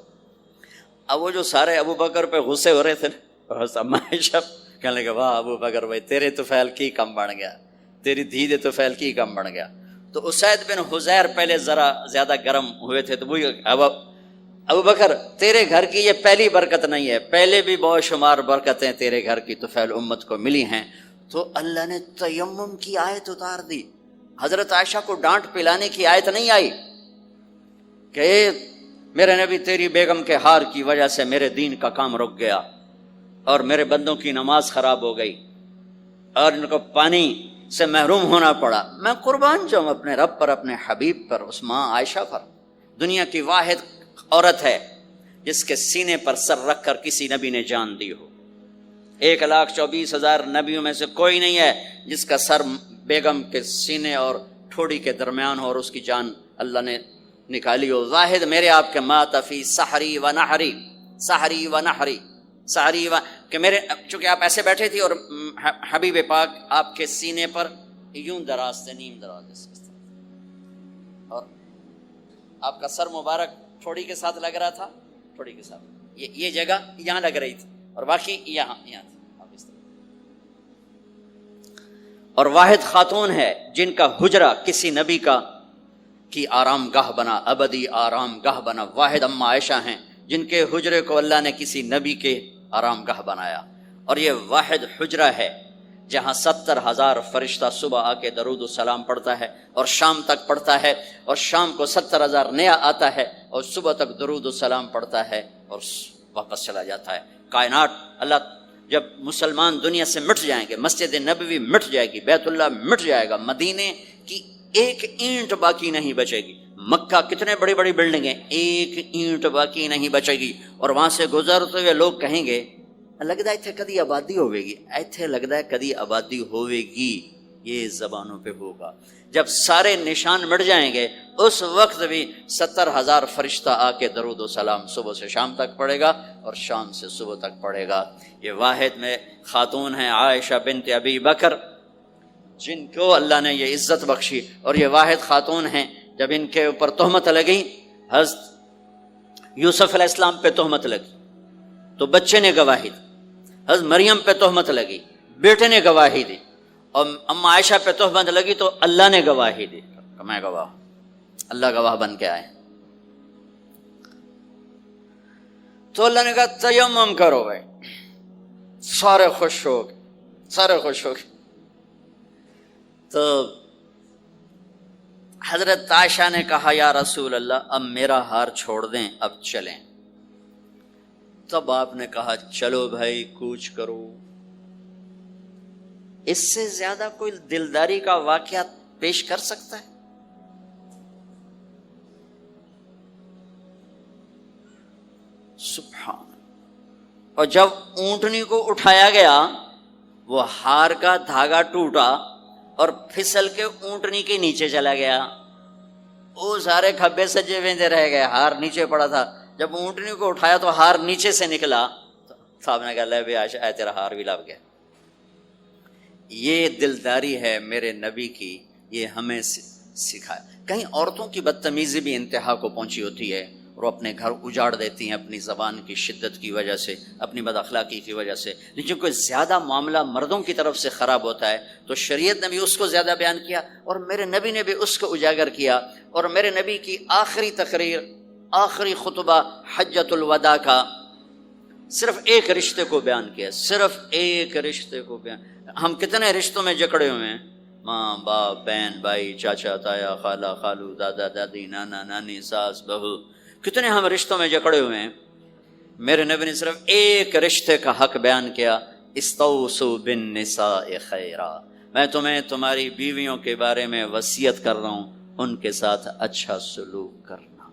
Speaker 1: اب وہ جو سارے ابو بکر پہ غصے ہو رہے تھے، اما عائشہ کہنے لگے واہ ابو بکر بھائی تیرے تو فعل کی کم بن گیا، تیری دھی دے تو فعل کی کم بن گیا. تو اسید بن حذیر پہلے ذرا زیادہ گرم ہوئے تھے. تو وہی ابو بکر تیرے گھر کی یہ پہلی برکت نہیں ہے، پہلے بھی بہت شمار برکتیں تیرے گھر کی تو فعل امت کو ملی ہیں. تو اللہ نے تیمم کی آیت اتار دی. حضرت عائشہ کو ڈانٹ پلانے کی آیت نہیں آئی کہ میرے نبی تیری بیگم کے ہار کی وجہ سے میرے دین کا کام رک گیا اور میرے بندوں کی نماز خراب ہو گئی اور ان کو پانی سے محروم ہونا پڑا. میں قربان جاؤں اپنے رب پر، اپنے حبیب پر، اس ماں عائشہ پر. دنیا کی واحد عورت ہے جس کے سینے پر سر رکھ کر کسی نبی نے جان دی ہو. 1,24,000 نبیوں میں سے کوئی نہیں ہے جس کا سر بیگم کے سینے اور ٹھوڑی کے درمیان ہو اور اس کی جان اللہ نے نکالی ہو. واحد میرے آپ کے مات فی سحری و نحری، سحری و نحری، سحری و، کہ میرے چونکہ آپ ایسے بیٹھے تھی اور حبیب پاک آپ کے سینے پر یوں دراز سے نیم دراز اور آپ کا سر مبارک ٹھوڑی کے ساتھ لگ رہا تھا، ٹھوڑی کے ساتھ یہ جگہ یہاں لگ رہی تھی اور باقی یہاں تھی. اور واحد خاتون ہے جن کا حجرہ کسی نبی کی آرام گاہ بنا، ابدی آرام گاہ بنا. واحد اما عائشہ ہیں جن کے حجرے کو اللہ نے کسی نبی کے آرام گاہ بنایا. اور یہ واحد حجرہ ہے جہاں 70,000 فرشتہ صبح آ کے درود و سلام پڑھتا ہے اور شام تک پڑھتا ہے، اور شام کو 70,000 نیا آتا ہے اور صبح تک درود و سلام پڑھتا ہے. اور واپس چلا جاتا ہے. کائنات اللہ جب مسلمان دنیا سے مٹ جائیں گے، مسجد نبوی مٹ جائے گی، بیت اللہ مٹ جائے گا، مدینے کی ایک اینٹ باقی نہیں بچے گی. مکہ کتنے بڑی بڑی بلڈنگیں، ایک اینٹ باقی نہیں بچے گی. اور وہاں سے گزرتے ہوئے لوگ کہیں گے لگتا ہے اتنے کدی آبادی ہوئے گی، ایتھے لگتا ہے کدی آبادی ہوئے گی. یہ زبانوں پہ ہوگا. جب سارے نشان مٹ جائیں گے اس وقت بھی 70,000 فرشتہ آ کے درود و سلام صبح سے شام تک پڑھے گا اور شام سے صبح تک پڑھے گا. یہ واحد میں خاتون ہیں عائشہ بنت ابی بکر جن کو اللہ نے یہ عزت بخشی، اور یہ واحد خاتون ہیں جب ان کے اوپر تہمت لگی، حضرت یوسف علیہ السلام پہ تہمت لگی تو بچے نے گواہی دی، حضرت مریم پہ تہمت لگی بیٹے نے گواہی دی، اور اما عائشہ پہ تہمت لگی تو اللہ نے گواہی دی. میں گواہ، اللہ گواہ بن کے آئے. تو اللہ نے کہا تیمم کرو بھائی. سارے خوش ہو گئے، سارے خوش ہو گئے. تو حضرت عائشہ نے کہا یا رسول اللہ اب میرا ہار چھوڑ دیں، اب چلیں. تب آپ نے کہا چلو بھائی کوچ کرو. اس سے زیادہ کوئی دلداری کا واقعہ پیش کر سکتا ہے؟ سبحان. اور جب اونٹنی کو اٹھایا گیا وہ ہار کا دھاگا ٹوٹا اور پھسل کے اونٹنی کے نیچے چلا گیا. وہ سارے کھبے سجے ہوئے رہ گئے، ہار نیچے پڑا تھا. جب اونٹنی کو اٹھایا تو ہار نیچے سے نکلا. صاحب نے کہا لے بھی عائشہ اے تیرا ہار بھی لب گیا. یہ دلداری ہے میرے نبی کی، یہ ہمیں سکھایا. کہیں عورتوں کی بدتمیزی بھی انتہا کو پہنچی ہوتی ہے اور وہ اپنے گھر اجاڑ دیتی ہیں اپنی زبان کی شدت کی وجہ سے، اپنی بد اخلاقی کی وجہ سے. لیکن کوئی زیادہ معاملہ مردوں کی طرف سے خراب ہوتا ہے تو شریعت نے بھی اس کو زیادہ بیان کیا اور میرے نبی نے بھی اس کو اجاگر کیا. اور میرے نبی کی آخری تقریر، آخری خطبہ حجۃ الوداع کا صرف ایک رشتے کو بیان کیا، صرف ایک رشتے کو بیان. ہم کتنے رشتوں میں جکڑے ہوئے ہیں، ماں باپ بہن بھائی چاچا تایا خالہ خالو دادا دادی نانا نانی ساس بہو، کتنے ہم رشتوں میں جکڑے ہوئے ہیں. میرے نبی نے صرف ایک رشتے کا حق بیان کیا، استوصوا بالنساء خیرا. میں تمہیں تمہاری بیویوں کے بارے میں وصیت کر رہا ہوں ان کے ساتھ اچھا سلوک کرنا.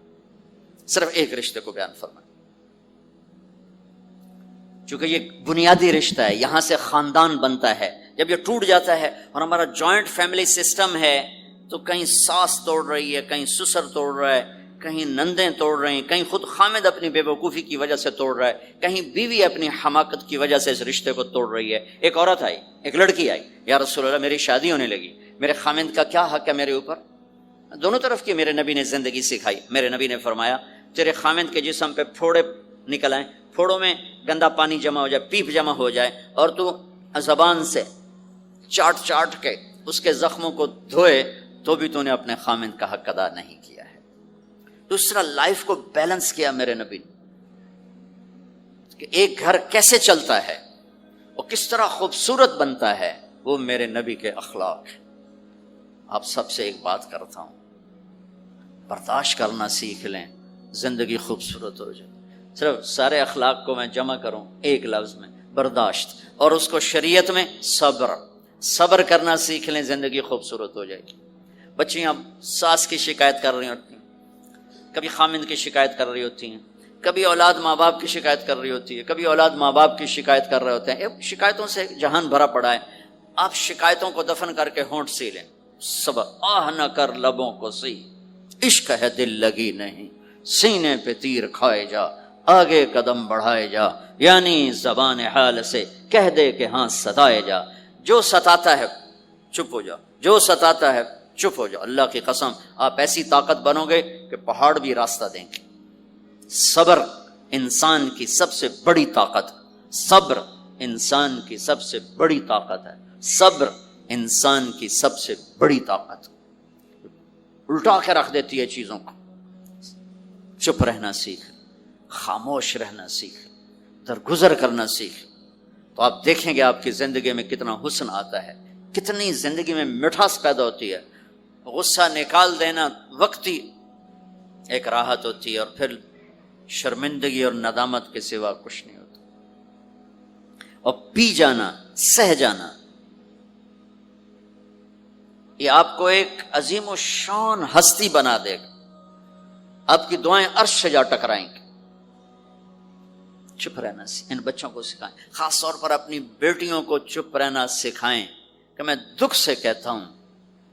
Speaker 1: صرف ایک رشتے کو بیان فرمایا چونکہ یہ بنیادی رشتہ ہے، یہاں سے خاندان بنتا ہے. جب یہ ٹوٹ جاتا ہے اور ہمارا جوائنٹ فیملی سسٹم ہے تو کہیں ساس توڑ رہی ہے، کہیں سسر توڑ رہا ہے، کہیں نندیں توڑ رہی ہیں، کہیں خود خامد اپنی بے وقوفی کی وجہ سے توڑ رہا ہے، کہیں بیوی اپنی حماقت کی وجہ سے اس رشتے کو توڑ رہی ہے. ایک عورت آئی، ایک لڑکی آئی، یا رسول اللہ میری شادی ہونے لگی، میرے خامد کا کیا حق ہے میرے اوپر؟ دونوں طرف کی میرے نبی نے زندگی سکھائی. میرے نبی نے فرمایا تیرے خامد کے جسم پہ پھوڑے نکل آئیں، پھوڑوں میں گندا پانی جمع ہو جائے، پیپ جمع ہو جائے، اور تو زبان سے چاٹ چاٹ کے اس کے زخموں کو دھوئے تو بھی تو نے اپنے خامد کا حق ادا نہیں کیا ہے. دوسرا لائف کو بیلنس کیا میرے نبی نے کہ ایک گھر کیسے چلتا ہے اور کس طرح خوبصورت بنتا ہے، وہ میرے نبی کے اخلاق ہیں. آپ سب سے ایک بات کرتا ہوں، برداشت کرنا سیکھ لیں، زندگی خوبصورت ہو جائے. صرف سارے اخلاق کو میں جمع کروں ایک لفظ میں، برداشت، اور اس کو شریعت میں صبر کرنا سیکھ لیں، زندگی خوبصورت ہو جائے گی. بچیاں ساس کی شکایت کر رہی ہوتی ہیں، کبھی خامند کی شکایت کر رہی ہوتی ہیں، کبھی اولاد ماں باپ کی شکایت کر رہی ہوتی ہے، کبھی اولاد ماں باپ کی شکایت کر رہے ہوتے ہیں. شکایتوں سے جہان بھرا پڑا ہے. آپ شکایتوں کو دفن کر کے ہونٹ سی لیں. صبر، آہ نہ کر لبوں کو سی، عشق ہے دل لگی نہیں، سینے پہ تیر کھائے جا، آگے قدم بڑھائے جا، یعنی زبان حال سے کہہ دے کہ ہاں ستائے جا. جو ستاتا ہے چپ ہو جاؤ، جو ستاتا ہے چپ ہو جاؤ. اللہ کی قسم آپ ایسی طاقت بنو گے کہ پہاڑ بھی راستہ دیں گے. صبر انسان کی سب سے بڑی طاقت، صبر انسان کی سب سے بڑی طاقت ہے. صبر انسان کی سب سے بڑی طاقت، الٹا کے رکھ دیتی ہے چیزوں کو. چپ رہنا سیکھ، خاموش رہنا سیکھ، درگزر کرنا سیکھ، تو آپ دیکھیں گے آپ کی زندگی میں کتنا حسن آتا ہے، کتنی زندگی میں مٹھاس پیدا ہوتی ہے. غصہ نکال دینا وقتی ایک راحت ہوتی ہے، اور پھر شرمندگی اور ندامت کے سوا کچھ نہیں ہوتا. اور پی جانا، سہ جانا، یہ آپ کو ایک عظیم و شان ہستی بنا دے گا. آپ کی دعائیں عرش سے جا ٹکرائیں گے. چپ رہنا ان بچوں کو سکھائیں، خاص طور پر اپنی بیٹیوں کو چپ رہنا سکھائیں کہ میں دکھ سے کہتا ہوں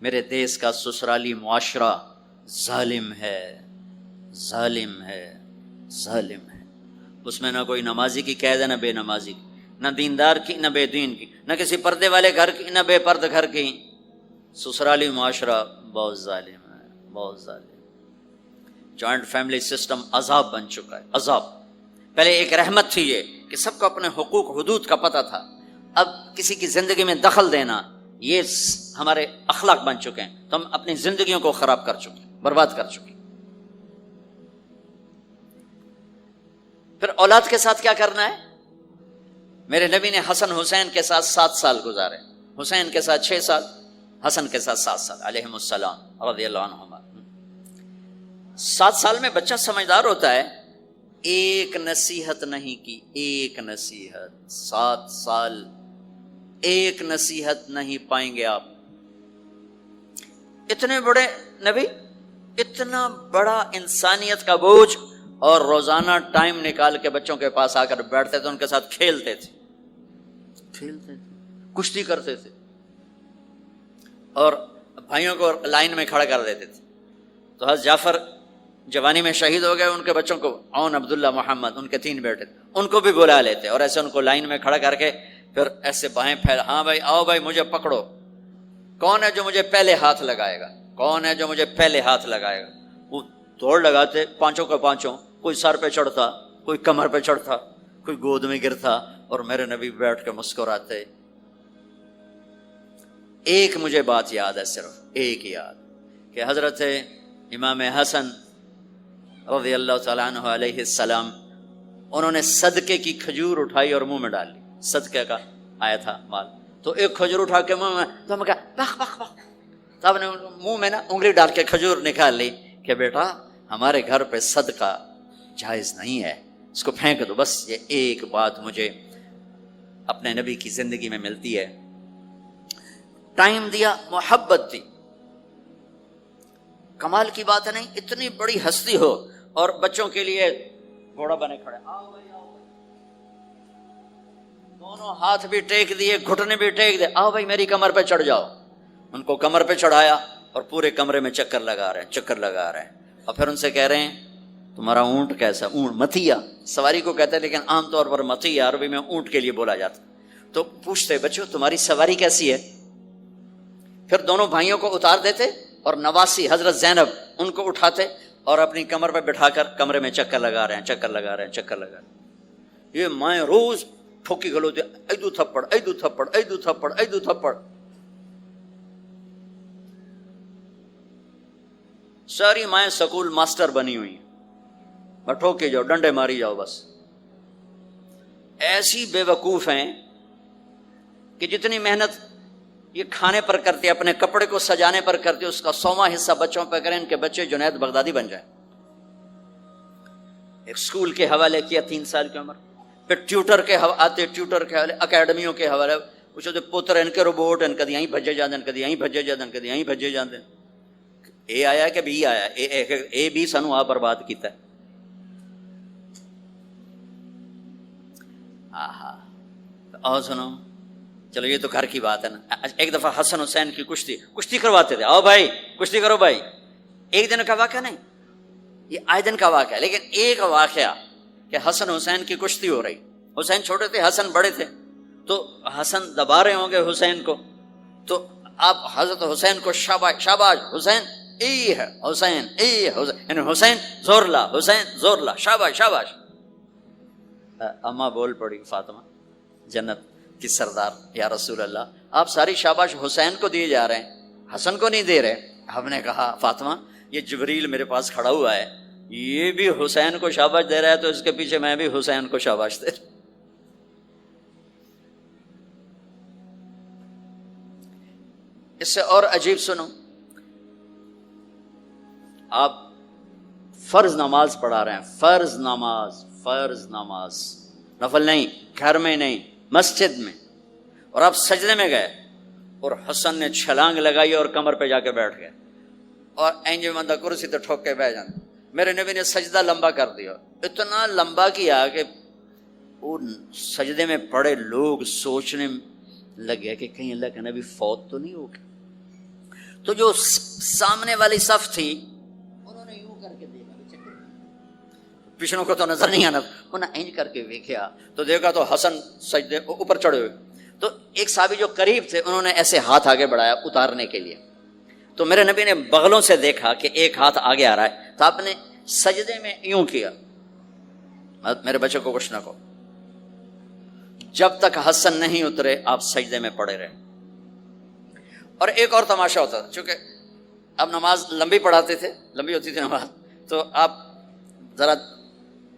Speaker 1: میرے دیس کا سسرالی معاشرہ ظالم ہے، ظالم ہے، ظالم ہے. اس میں نہ کوئی نمازی کی قید ہے، نہ بے نمازی کی، نہ دیندار کی، نہ بے دین کی، نہ کسی پردے والے گھر کی، نہ بے پرد گھر کی. سسرالی معاشرہ بہت ظالم ہے، بہت ظالم. جوائنٹ فیملی سسٹم عذاب بن چکا ہے، عذاب. پہلے ایک رحمت تھی یہ کہ سب کو اپنے حقوق حدود کا پتہ تھا. اب کسی کی زندگی میں دخل دینا یہ ہمارے اخلاق بن چکے ہیں، تو ہم اپنی زندگیوں کو خراب کر چکے، برباد کر چکے. پھر اولاد کے ساتھ کیا کرنا ہے؟ میرے نبی نے حسن حسین کے ساتھ 7 سال گزارے، حسین کے ساتھ 6 سال، حسن کے ساتھ 7 سال علیہم السلام رضی اللہ عنہما. 7 سال میں بچہ سمجھدار ہوتا ہے. ایک نصیحت نہیں کی، ایک نصیحت. 7 سال ایک نصیحت نہیں پائیں گے آپ. اتنے بڑے نبی، اتنا بڑا انسانیت کا بوجھ، اور روزانہ ٹائم نکال کے بچوں کے پاس آ کر بیٹھتے تھے، ان کے ساتھ کھیلتے تھے، کشتی کرتے تھے، اور بھائیوں کو لائن میں کھڑا کر دیتے تھے. تو حضرت جعفر جوانی میں شہید ہو گئے، ان کے بچوں کو عون، عبداللہ، محمد، ان کے 3 بیٹے، ان کو بھی بلا لیتے اور ایسے ان کو لائن میں کھڑا کر کے پھر ایسے بائیں پھیل، ہاں بھائی آؤ بھائی مجھے پکڑو، کون ہے جو مجھے پہلے ہاتھ لگائے گا، کون ہے جو مجھے پہلے ہاتھ لگائے گا. وہ دوڑ لگاتے، پانچوں کے پانچوں، کوئی سر پہ چڑھتا، کوئی کمر پہ چڑھتا، کوئی گود میں گرتا، اور میرے نبی بیٹھ کے مسکراتے. ایک مجھے بات یاد ہے، صرف ایک یاد، کہ حضرت امام حسن رضی اللہ تعالیٰ عنہ علیہ السلام، انہوں نے صدقے کی کھجور اٹھائی اور منہ میں ڈال لی. صدقے کا آیا تھا مال، تو ایک کھجور اٹھا کے منہ میں، تو ہم کہا بخ بخ بخ، تب نے منہ میں نا انگلی ڈال کے کھجور نکال لی کہ بیٹا ہمارے گھر پہ صدقہ جائز نہیں ہے، اس کو پھینک دو. بس یہ ایک بات مجھے اپنے نبی کی زندگی میں ملتی ہے. ٹائم دیا، محبت دی. کمال کی بات ہے نہیں، اتنی بڑی ہستی ہو اور بچوں کے لیے گھوڑا بنے کھڑے، آؤ بھائی آؤ بھائی، دونوں ہاتھ بھی ٹیک دیے، گھٹنے بھی ٹیک دے، آؤ بھائی میری کمر پہ چڑھ جاؤ. ان کو کمر پہ چڑھایا اور پورے کمرے میں چکر لگا رہے ہیں، چکر لگا رہے ہیں. اور پھر ان سے کہہ رہے ہیں تمہارا اونٹ کیسا؟ اونٹ متیا سواری کو کہتے ہیں، لیکن عام طور پر متیا عربی میں اونٹ کے لیے بولا جاتا. تو پوچھتے بچوں تمہاری سواری کیسی ہے؟ پھر دونوں بھائیوں کو اتار دیتے اور نواسی حضرت زینب ان کو اٹھاتے اور اپنی کمر پہ بٹھا کر کمرے میں چکر لگا رہے ہیں، چکر لگا رہے ہیں، چکر لگا رہے ہیں. یہ مائیں روز ٹھوکی گھلوتے، ایدو تھپڑ، ایدو تھپڑ، ایدو تھپڑ، ایدو تھپڑ. ساری مائیں سکول ماسٹر بنی ہوئی ہیں، ٹھوکے جاؤ، ڈنڈے ماری جاؤ. بس ایسی بے وقوف ہیں کہ جتنی محنت یہ کھانے پر کرتے، اپنے کپڑے کو سجانے پر کرتے، اس کا 100واں حصہ بچوں پہ کریں، ان کے بچے جنید بغدادی بن جائیں. ایک سکول کے حوالے کیا 3 سال کی عمر، پھر ٹیوٹر کے آتے، ٹیوٹر کے حوالے، اکیڈمیوں کے حوالے پوچھتے، پوتر ان کے روبوٹ ان کدی یہیں بھجے جاندے، ان کدی یہیں بھجے جاندے، ان کدی یہیں بھجے جاندے. اے آیا کہ بی آیا؟ اے بی سانو آ برباد کیتا ہے. اور سنو، چلو یہ تو گھر کی بات ہے نا. ایک دفعہ حسن حسین کی کشتی کرواتے تھے، آؤ بھائی کشتی کرو بھائی. ایک دن کا واقعہ نہیں، یہ آئے دن کا واقعہ ہے. لیکن ایک واقعہ کہ حسن حسین کی کشتی ہو رہی، حسین چھوٹے تھے، حسن بڑے تھے، تو حسن دبا رہے ہوں گے حسین کو، تو آپ حضرت حسین کو شاباش شاباش حسین، ای ہے حسین، ای حسین، یعنی حسین زور لا، حسین زور لا، شاباش شاباش. اماں بول پڑی، فاطمہ جنت کی سردار، یا رسول اللہ آپ ساری شاباش حسین کو دیے جا رہے ہیں، حسن کو نہیں دے رہے. ہم نے کہا فاطمہ یہ جبریل میرے پاس کھڑا ہوا ہے، یہ بھی حسین کو شاباش دے رہا ہے، تو اس کے پیچھے میں بھی حسین کو شاباش دے رہا. اس سے اور عجیب سنو، آپ فرض نماز پڑھا رہے ہیں، فرض نماز، نفل نہیں، گھر میں نہیں، مسجد میں، اور آپ سجدے میں گئے اور حسن نے چھلانگ لگائی اور کمر پہ جا کے بیٹھ گئے اور اینج بندہ کرسی تو ٹھوک کے بیٹھ جانا. میرے نبی نے سجدہ لمبا کر دیا، اتنا لمبا کیا کہ ان سجدے میں پڑے لوگ سوچنے لگے کہ کہیں اللہ کا نبی فوت تو نہیں ہو گیا. تو جو سامنے والی صف تھی انہوں نے یوں کر کے دیکھا، پچھڑوں کو تو نظر نہیں آنا، انہوں نے اینج کر کے دیکھا تو دیکھا تو حسن سجدے اوپر چڑھے ہوئے. تو ایک صحابی جو قریب تھے انہوں نے ایسے ہاتھ آگے بڑھایا اتارنے کے لیے، تو میرے نبی نے بغلوں سے دیکھا کہ ایک ہاتھ آگے آ رہا ہے، تو آپ نے سجدے میں یوں کیا. میرے بچوں کو کچھ نہ کہو، جب تک حسن نہیں اترے آپ سجدے میں پڑے رہے. اور ایک اور تماشا ہوتا تھا، چونکہ اب نماز لمبی پڑھاتے تھے، لمبی ہوتی تھی نماز، تو آپ ذرا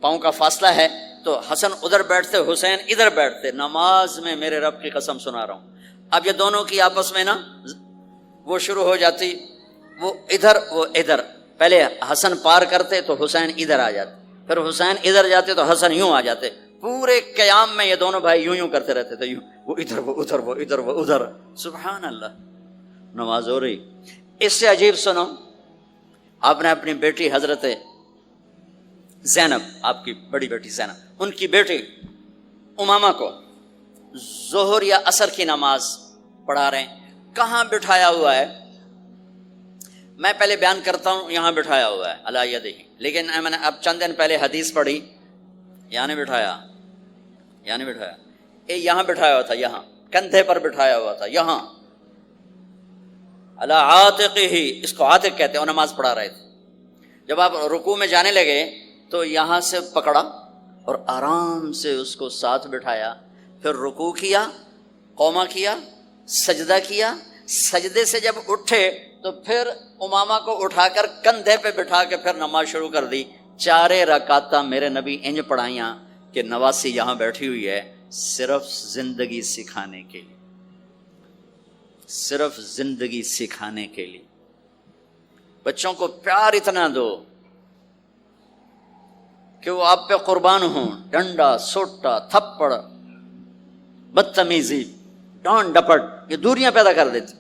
Speaker 1: پاؤں کا فاصلہ ہے تو حسن ادھر بیٹھتے، حسین ادھر بیٹھتے. نماز میں میرے رب کی قسم سنا رہا ہوں، اب یہ دونوں کی آپس میں نا وہ شروع ہو جاتی، وہ ادھر وہ ادھر. پہلے حسن پار کرتے تو حسین ادھر آ جاتے، پھر حسین ادھر جاتے تو حسن یوں آ جاتے. پورے قیام میں یہ دونوں بھائی یوں کرتے رہتے تھے، یوں، وہ ادھر وہ ادھر، وہ ادھر وہ ادھر. سبحان اللہ، نماز ہو رہی. اس سے عجیب سنو، آپ نے اپنی بیٹی حضرت زینب، آپ کی بڑی بیٹی زینب، ان کی بیٹی امامہ کو ظہر یا عصر کی نماز پڑھا رہے ہیں. کہاں بٹھایا ہوا ہے؟ میں پہلے بیان کرتا ہوں، یہاں بٹھایا ہوا ہے علی یدہ، لیکن میں نے اب چند دن پہلے حدیث پڑھی، یہاں نہیں بٹھایا، یہاں نہیں بٹھایا، یہاں بٹھایا ہوا تھا، یہاں کندھے پر بٹھایا ہوا تھا، یہاں علی عاتقہ، اس کو عاتق کہتے ہیں. اور نماز پڑھا رہے تھے. جب آپ رکوع میں جانے لگے تو یہاں سے پکڑا اور آرام سے اس کو ساتھ بٹھایا، پھر رکوع کیا، قوما کیا، سجدہ کیا. سجدے سے جب اٹھے تو پھر امامہ کو اٹھا کر کندھے پہ بٹھا کے پھر نماز شروع کر دی. 4 رکعتاں میرے نبی انج پڑھائیاں کہ نواسی یہاں بیٹھی ہوئی ہے صرف زندگی سکھانے کے لیے، صرف زندگی سکھانے کے لیے. بچوں کو پیار اتنا دو کہ وہ آپ پہ قربان ہوں. ڈنڈا، سوٹا، تھپڑ، بدتمیزی، ڈانٹ ڈپٹ، یہ دوریاں پیدا کر دیتی.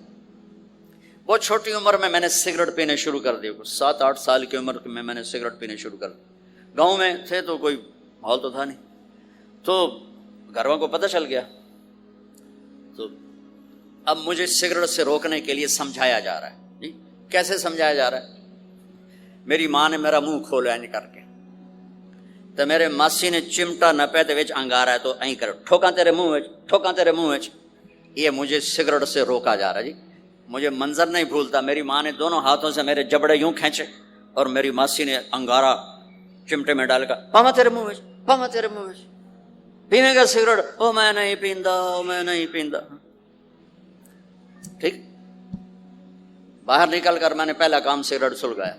Speaker 1: بہت چھوٹی عمر میں نے سگریٹ پینے شروع کر دی. 7-8 سال کی عمر میں نے سگریٹ پینے شروع کر دی. گاؤں میں تھے تو کوئی ماحول تو تھا نہیں، تو گھر والوں کو پتہ چل گیا. تو اب مجھے سگریٹ سے روکنے کے لیے سمجھایا جا رہا ہے. جی کیسے سمجھایا جا رہا ہے؟ میری ماں نے میرا منہ کھولا نہیں کر کے، تو میرے ماسی نے چمٹا نپے دے وچ انگارا ہے تو این کر ٹھوکاں تیرے منہ وچ، ٹھوکاں تیرے منہ وچ. یہ مجھے سگریٹ سے روکا جا رہا ہے. جی مجھے منظر نہیں بھولتا، میری ماں نے دونوں ہاتھوں سے میرے جبڑے یوں کھینچے اور میری ماسی نے انگارا چمٹے میں ڈال کر پاما تیرے منہ وچ، پاما تیرے منہ وچ، پینے کا سگریٹ؟ او میں نہیں پیندا، او میں نہیں پیندا. ٹھیک، باہر نکل کر میں نے پہلا کام سگریٹ سلگایا.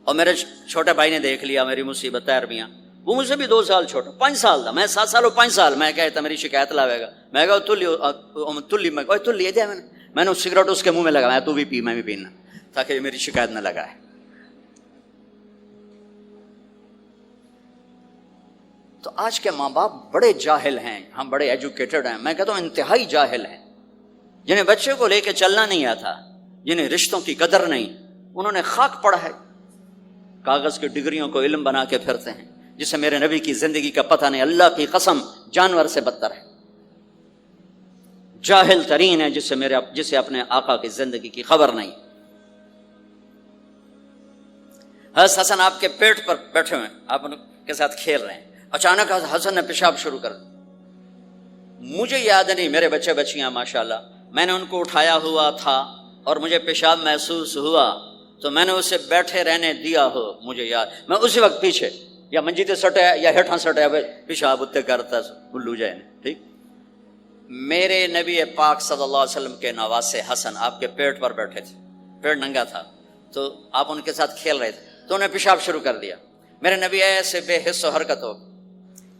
Speaker 1: اور میرے چھوٹے بھائی نے دیکھ لیا میری مصیبت تیرمیاں. وہ مجھ سے بھی 2 سال چھوٹا، 5 سال تھا. میں 7 سال اور 5 سال. میں کہتا میری شکایت لاوے گا. میں کہا تلی میں نے سگریٹ اس کے منہ میں لگایا، تو بھی پی میں بھی پینا، تاکہ میری شکایت نہ لگائے. تو آج کے ماں باپ بڑے جاہل ہیں، ہم بڑے ایجوکیٹڈ ہیں. میں کہتا ہوں انتہائی جاہل ہیں، جنہیں بچے کو لے کے چلنا نہیں آتا، جنہیں رشتوں کی قدر نہیں. انہوں نے خاک پڑا ہے، کاغذ کی ڈگریوں کو علم بنا کے پھرتے ہیں، جسے میرے نبی کی زندگی کا پتہ نہیں. اللہ کی قسم جانور سے بدتر ہے، جاہل ترین ہے جسے اپنے آقا کی زندگی کی خبر نہیں. حضرت حسن آپ کے پیٹ پر بیٹھے ہوئے، آپ ان کے ساتھ کھیل رہے ہیں. اچانک حسن نے پیشاب شروع کر دیا. مجھے یاد نہیں، میرے بچے بچیاں ماشاءاللہ، میں نے ان کو اٹھایا ہوا تھا اور مجھے پیشاب محسوس ہوا تو میں نے اسے بیٹھے رہنے دیا ہو. مجھے یاد، میں اسی وقت پیچھے یا منجی تے سٹے یا ہیٹھاں سٹے پیشاب اتنے کرتا الو جائے. ٹھیک، میرے نبی پاک صلی اللہ علیہ وسلم کے نواسے حسن آپ کے پیٹ پر بیٹھے تھے، پیٹ ننگا تھا، تو آپ ان کے ساتھ کھیل رہے تھے تو انہیں پیشاب شروع کر دیا. میرے نبی ایسے بے حس و حرکت ہو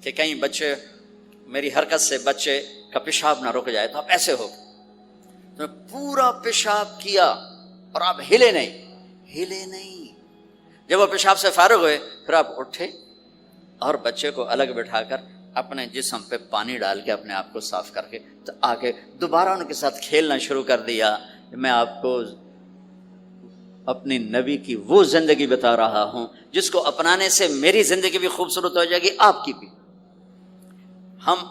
Speaker 1: کہ کہیں بچے میری حرکت سے بچے کا پیشاب نہ رک جائے، تو آپ ایسے ہو تو پورا پیشاب کیا اور آپ ہلے نہیں. جب وہ پیشاب سے فارغ ہوئے پھر آپ اٹھے اور بچے کو الگ بٹھا کر اپنے جسم پہ پانی ڈال کے اپنے آپ کو صاف کر کے تو آگے دوبارہ ان کے ساتھ کھیلنا شروع کر دیا. میں آپ کو اپنی نبی کی وہ زندگی بتا رہا ہوں جس کو اپنانے سے میری زندگی بھی خوبصورت ہو جائے گی، آپ کی بھی. ہم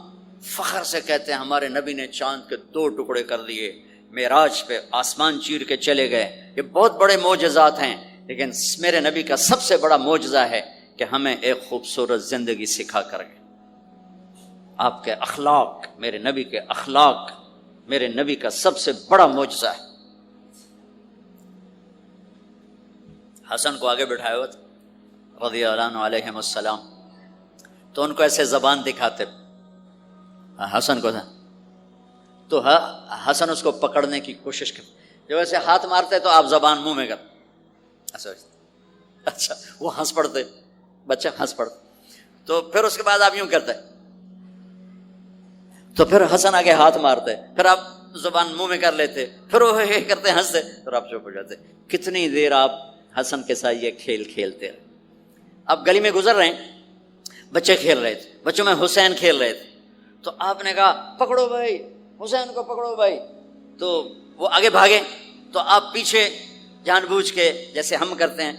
Speaker 1: فخر سے کہتے ہیں ہمارے نبی نے چاند کے 2 ٹکڑے کر دیے، معراج پہ آسمان چیر کے چلے گئے. یہ بہت بڑے معجزات ہیں، لیکن میرے نبی کا سب سے بڑا معجزہ ہے کہ ہمیں ایک خوبصورت زندگی سکھا کر گئے. آپ کے اخلاق، میرے نبی کے اخلاق میرے نبی کا سب سے بڑا معجزہ ہے. حسن کو آگے بٹھایا ہوا تھا رضی اللہ عنہ علیہم السلام، تو ان کو ایسے زبان دکھاتے حسن کو تھا تو حسن اس کو پکڑنے کی کوشش کرتے، جب ایسے ہاتھ مارتے تو آپ زبان منہ میں کر اچھا وہ ہنس پڑتے، بچہ ہنس پڑتا. تو پھر اس کے بعد آپ یوں کرتے تو پھر حسن آگے ہاتھ مارتے، پھر آپ زبان منہ میں کر لیتے، پھر وہ کرتے ہنستے، پھر آپ چپ ہو جاتے. کتنی دیر آپ حسن کے ساتھ یہ کھیل کھیلتے رہے. آپ گلی میں گزر رہے ہیں، بچے کھیل رہے تھے، بچوں میں حسین کھیل رہے تھے، تو آپ نے کہا پکڑو بھائی حسین کو پکڑو بھائی، تو وہ آگے بھاگے تو آپ پیچھے جان بوجھ کے جیسے ہم کرتے ہیں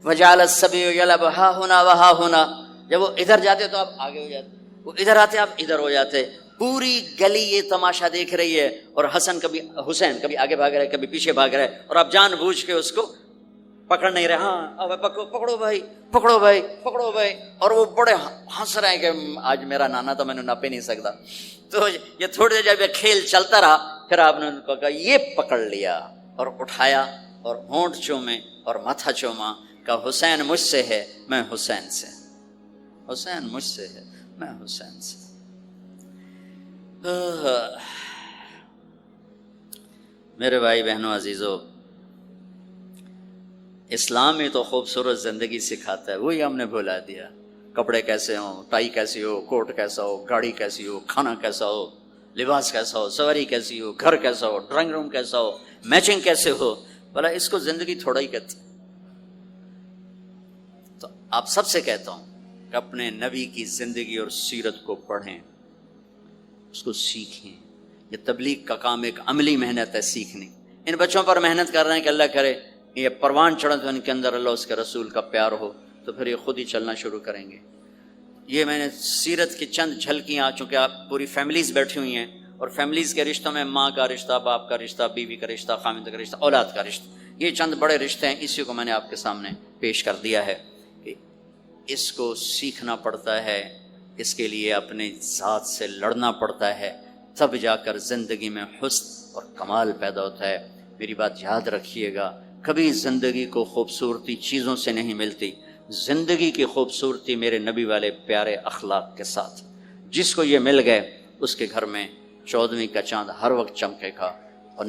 Speaker 1: وجعل السبی یلعب ہا ہونا وہا ہونا، جب وہ ادھر جاتے تو آپ آگے ہو جاتے، وہ ادھر آتے آپ ادھر ہو جاتے. پوری گلی یہ تماشا دیکھ رہی ہے اور حسین کبھی آگے بھاگ رہے کبھی پیچھے بھاگ رہے اور آپ جان بوجھ کے اس کو پکڑ نہیں رہے. ہاں پکڑو بھائی پکڑو بھائی پکڑو بھائی، اور وہ بڑے ہنس رہے ہیں کہ آج میرا نانا تو میں نے ناپ ہی نہیں سکتا. تو یہ تھوڑی دیر جب یہ کھیل چلتا رہا پھر آپ نے ان کو کہا یہ پکڑ لیا اور اٹھایا اور ہونٹ چومے اور ماتھا چوما، کہا حسین مجھ سے ہے میں حسین سے، حسین مجھ سے ہے میں حسین سے. میرے بھائی بہنوں عزیزو، اسلام ہی تو خوبصورت زندگی سکھاتا ہے، وہی ہم نے بھلا دیا. کپڑے کیسے ہوں، ٹائی کیسی ہو، کوٹ کیسا ہو، گاڑی کیسی ہو، کھانا کیسا ہو، لباس کیسا ہو، سواری کیسی ہو، گھر کیسا ہو، ڈرائنگ روم کیسا ہو، میچنگ کیسے ہو. بھلا اس کو زندگی تھوڑا ہی کہتے. تو آپ سب سے کہتا ہوں کہ اپنے نبی کی زندگی اور سیرت کو پڑھیں، اس کو سیکھیں. یہ تبلیغ کا کام ایک عملی محنت ہے سیکھنے. ان بچوں پر محنت کر رہے ہیں کہ اللہ کرے یہ پروان چڑھے تو ان کے اندر اللہ اس کے رسول کا پیار ہو، تو پھر یہ خود ہی چلنا شروع کریں گے. یہ میں نے سیرت کی چند جھلکیاں، چونکہ آپ پوری فیملیز بیٹھی ہوئی ہیں اور فیملیز کے رشتوں میں ماں کا رشتہ، باپ کا رشتہ، بیوی کا رشتہ، خامند کا رشتہ، اولاد کا رشتہ، یہ چند بڑے رشتے ہیں. اسی کو میں نے آپ کے سامنے پیش کر دیا ہے کہ اس کو سیکھنا پڑتا ہے، اس کے لیے اپنے ذات سے لڑنا پڑتا ہے، تب جا کر زندگی میں حسن اور کمال پیدا ہوتا ہے. میری بات یاد رکھیے گا، کبھی زندگی کو خوبصورتی چیزوں سے نہیں ملتی، زندگی کی خوبصورتی میرے نبی والے پیارے اخلاق کے ساتھ. جس کو یہ مل گئے اس کے گھر میں 14ویں کا چاند ہر وقت چمکے گا اور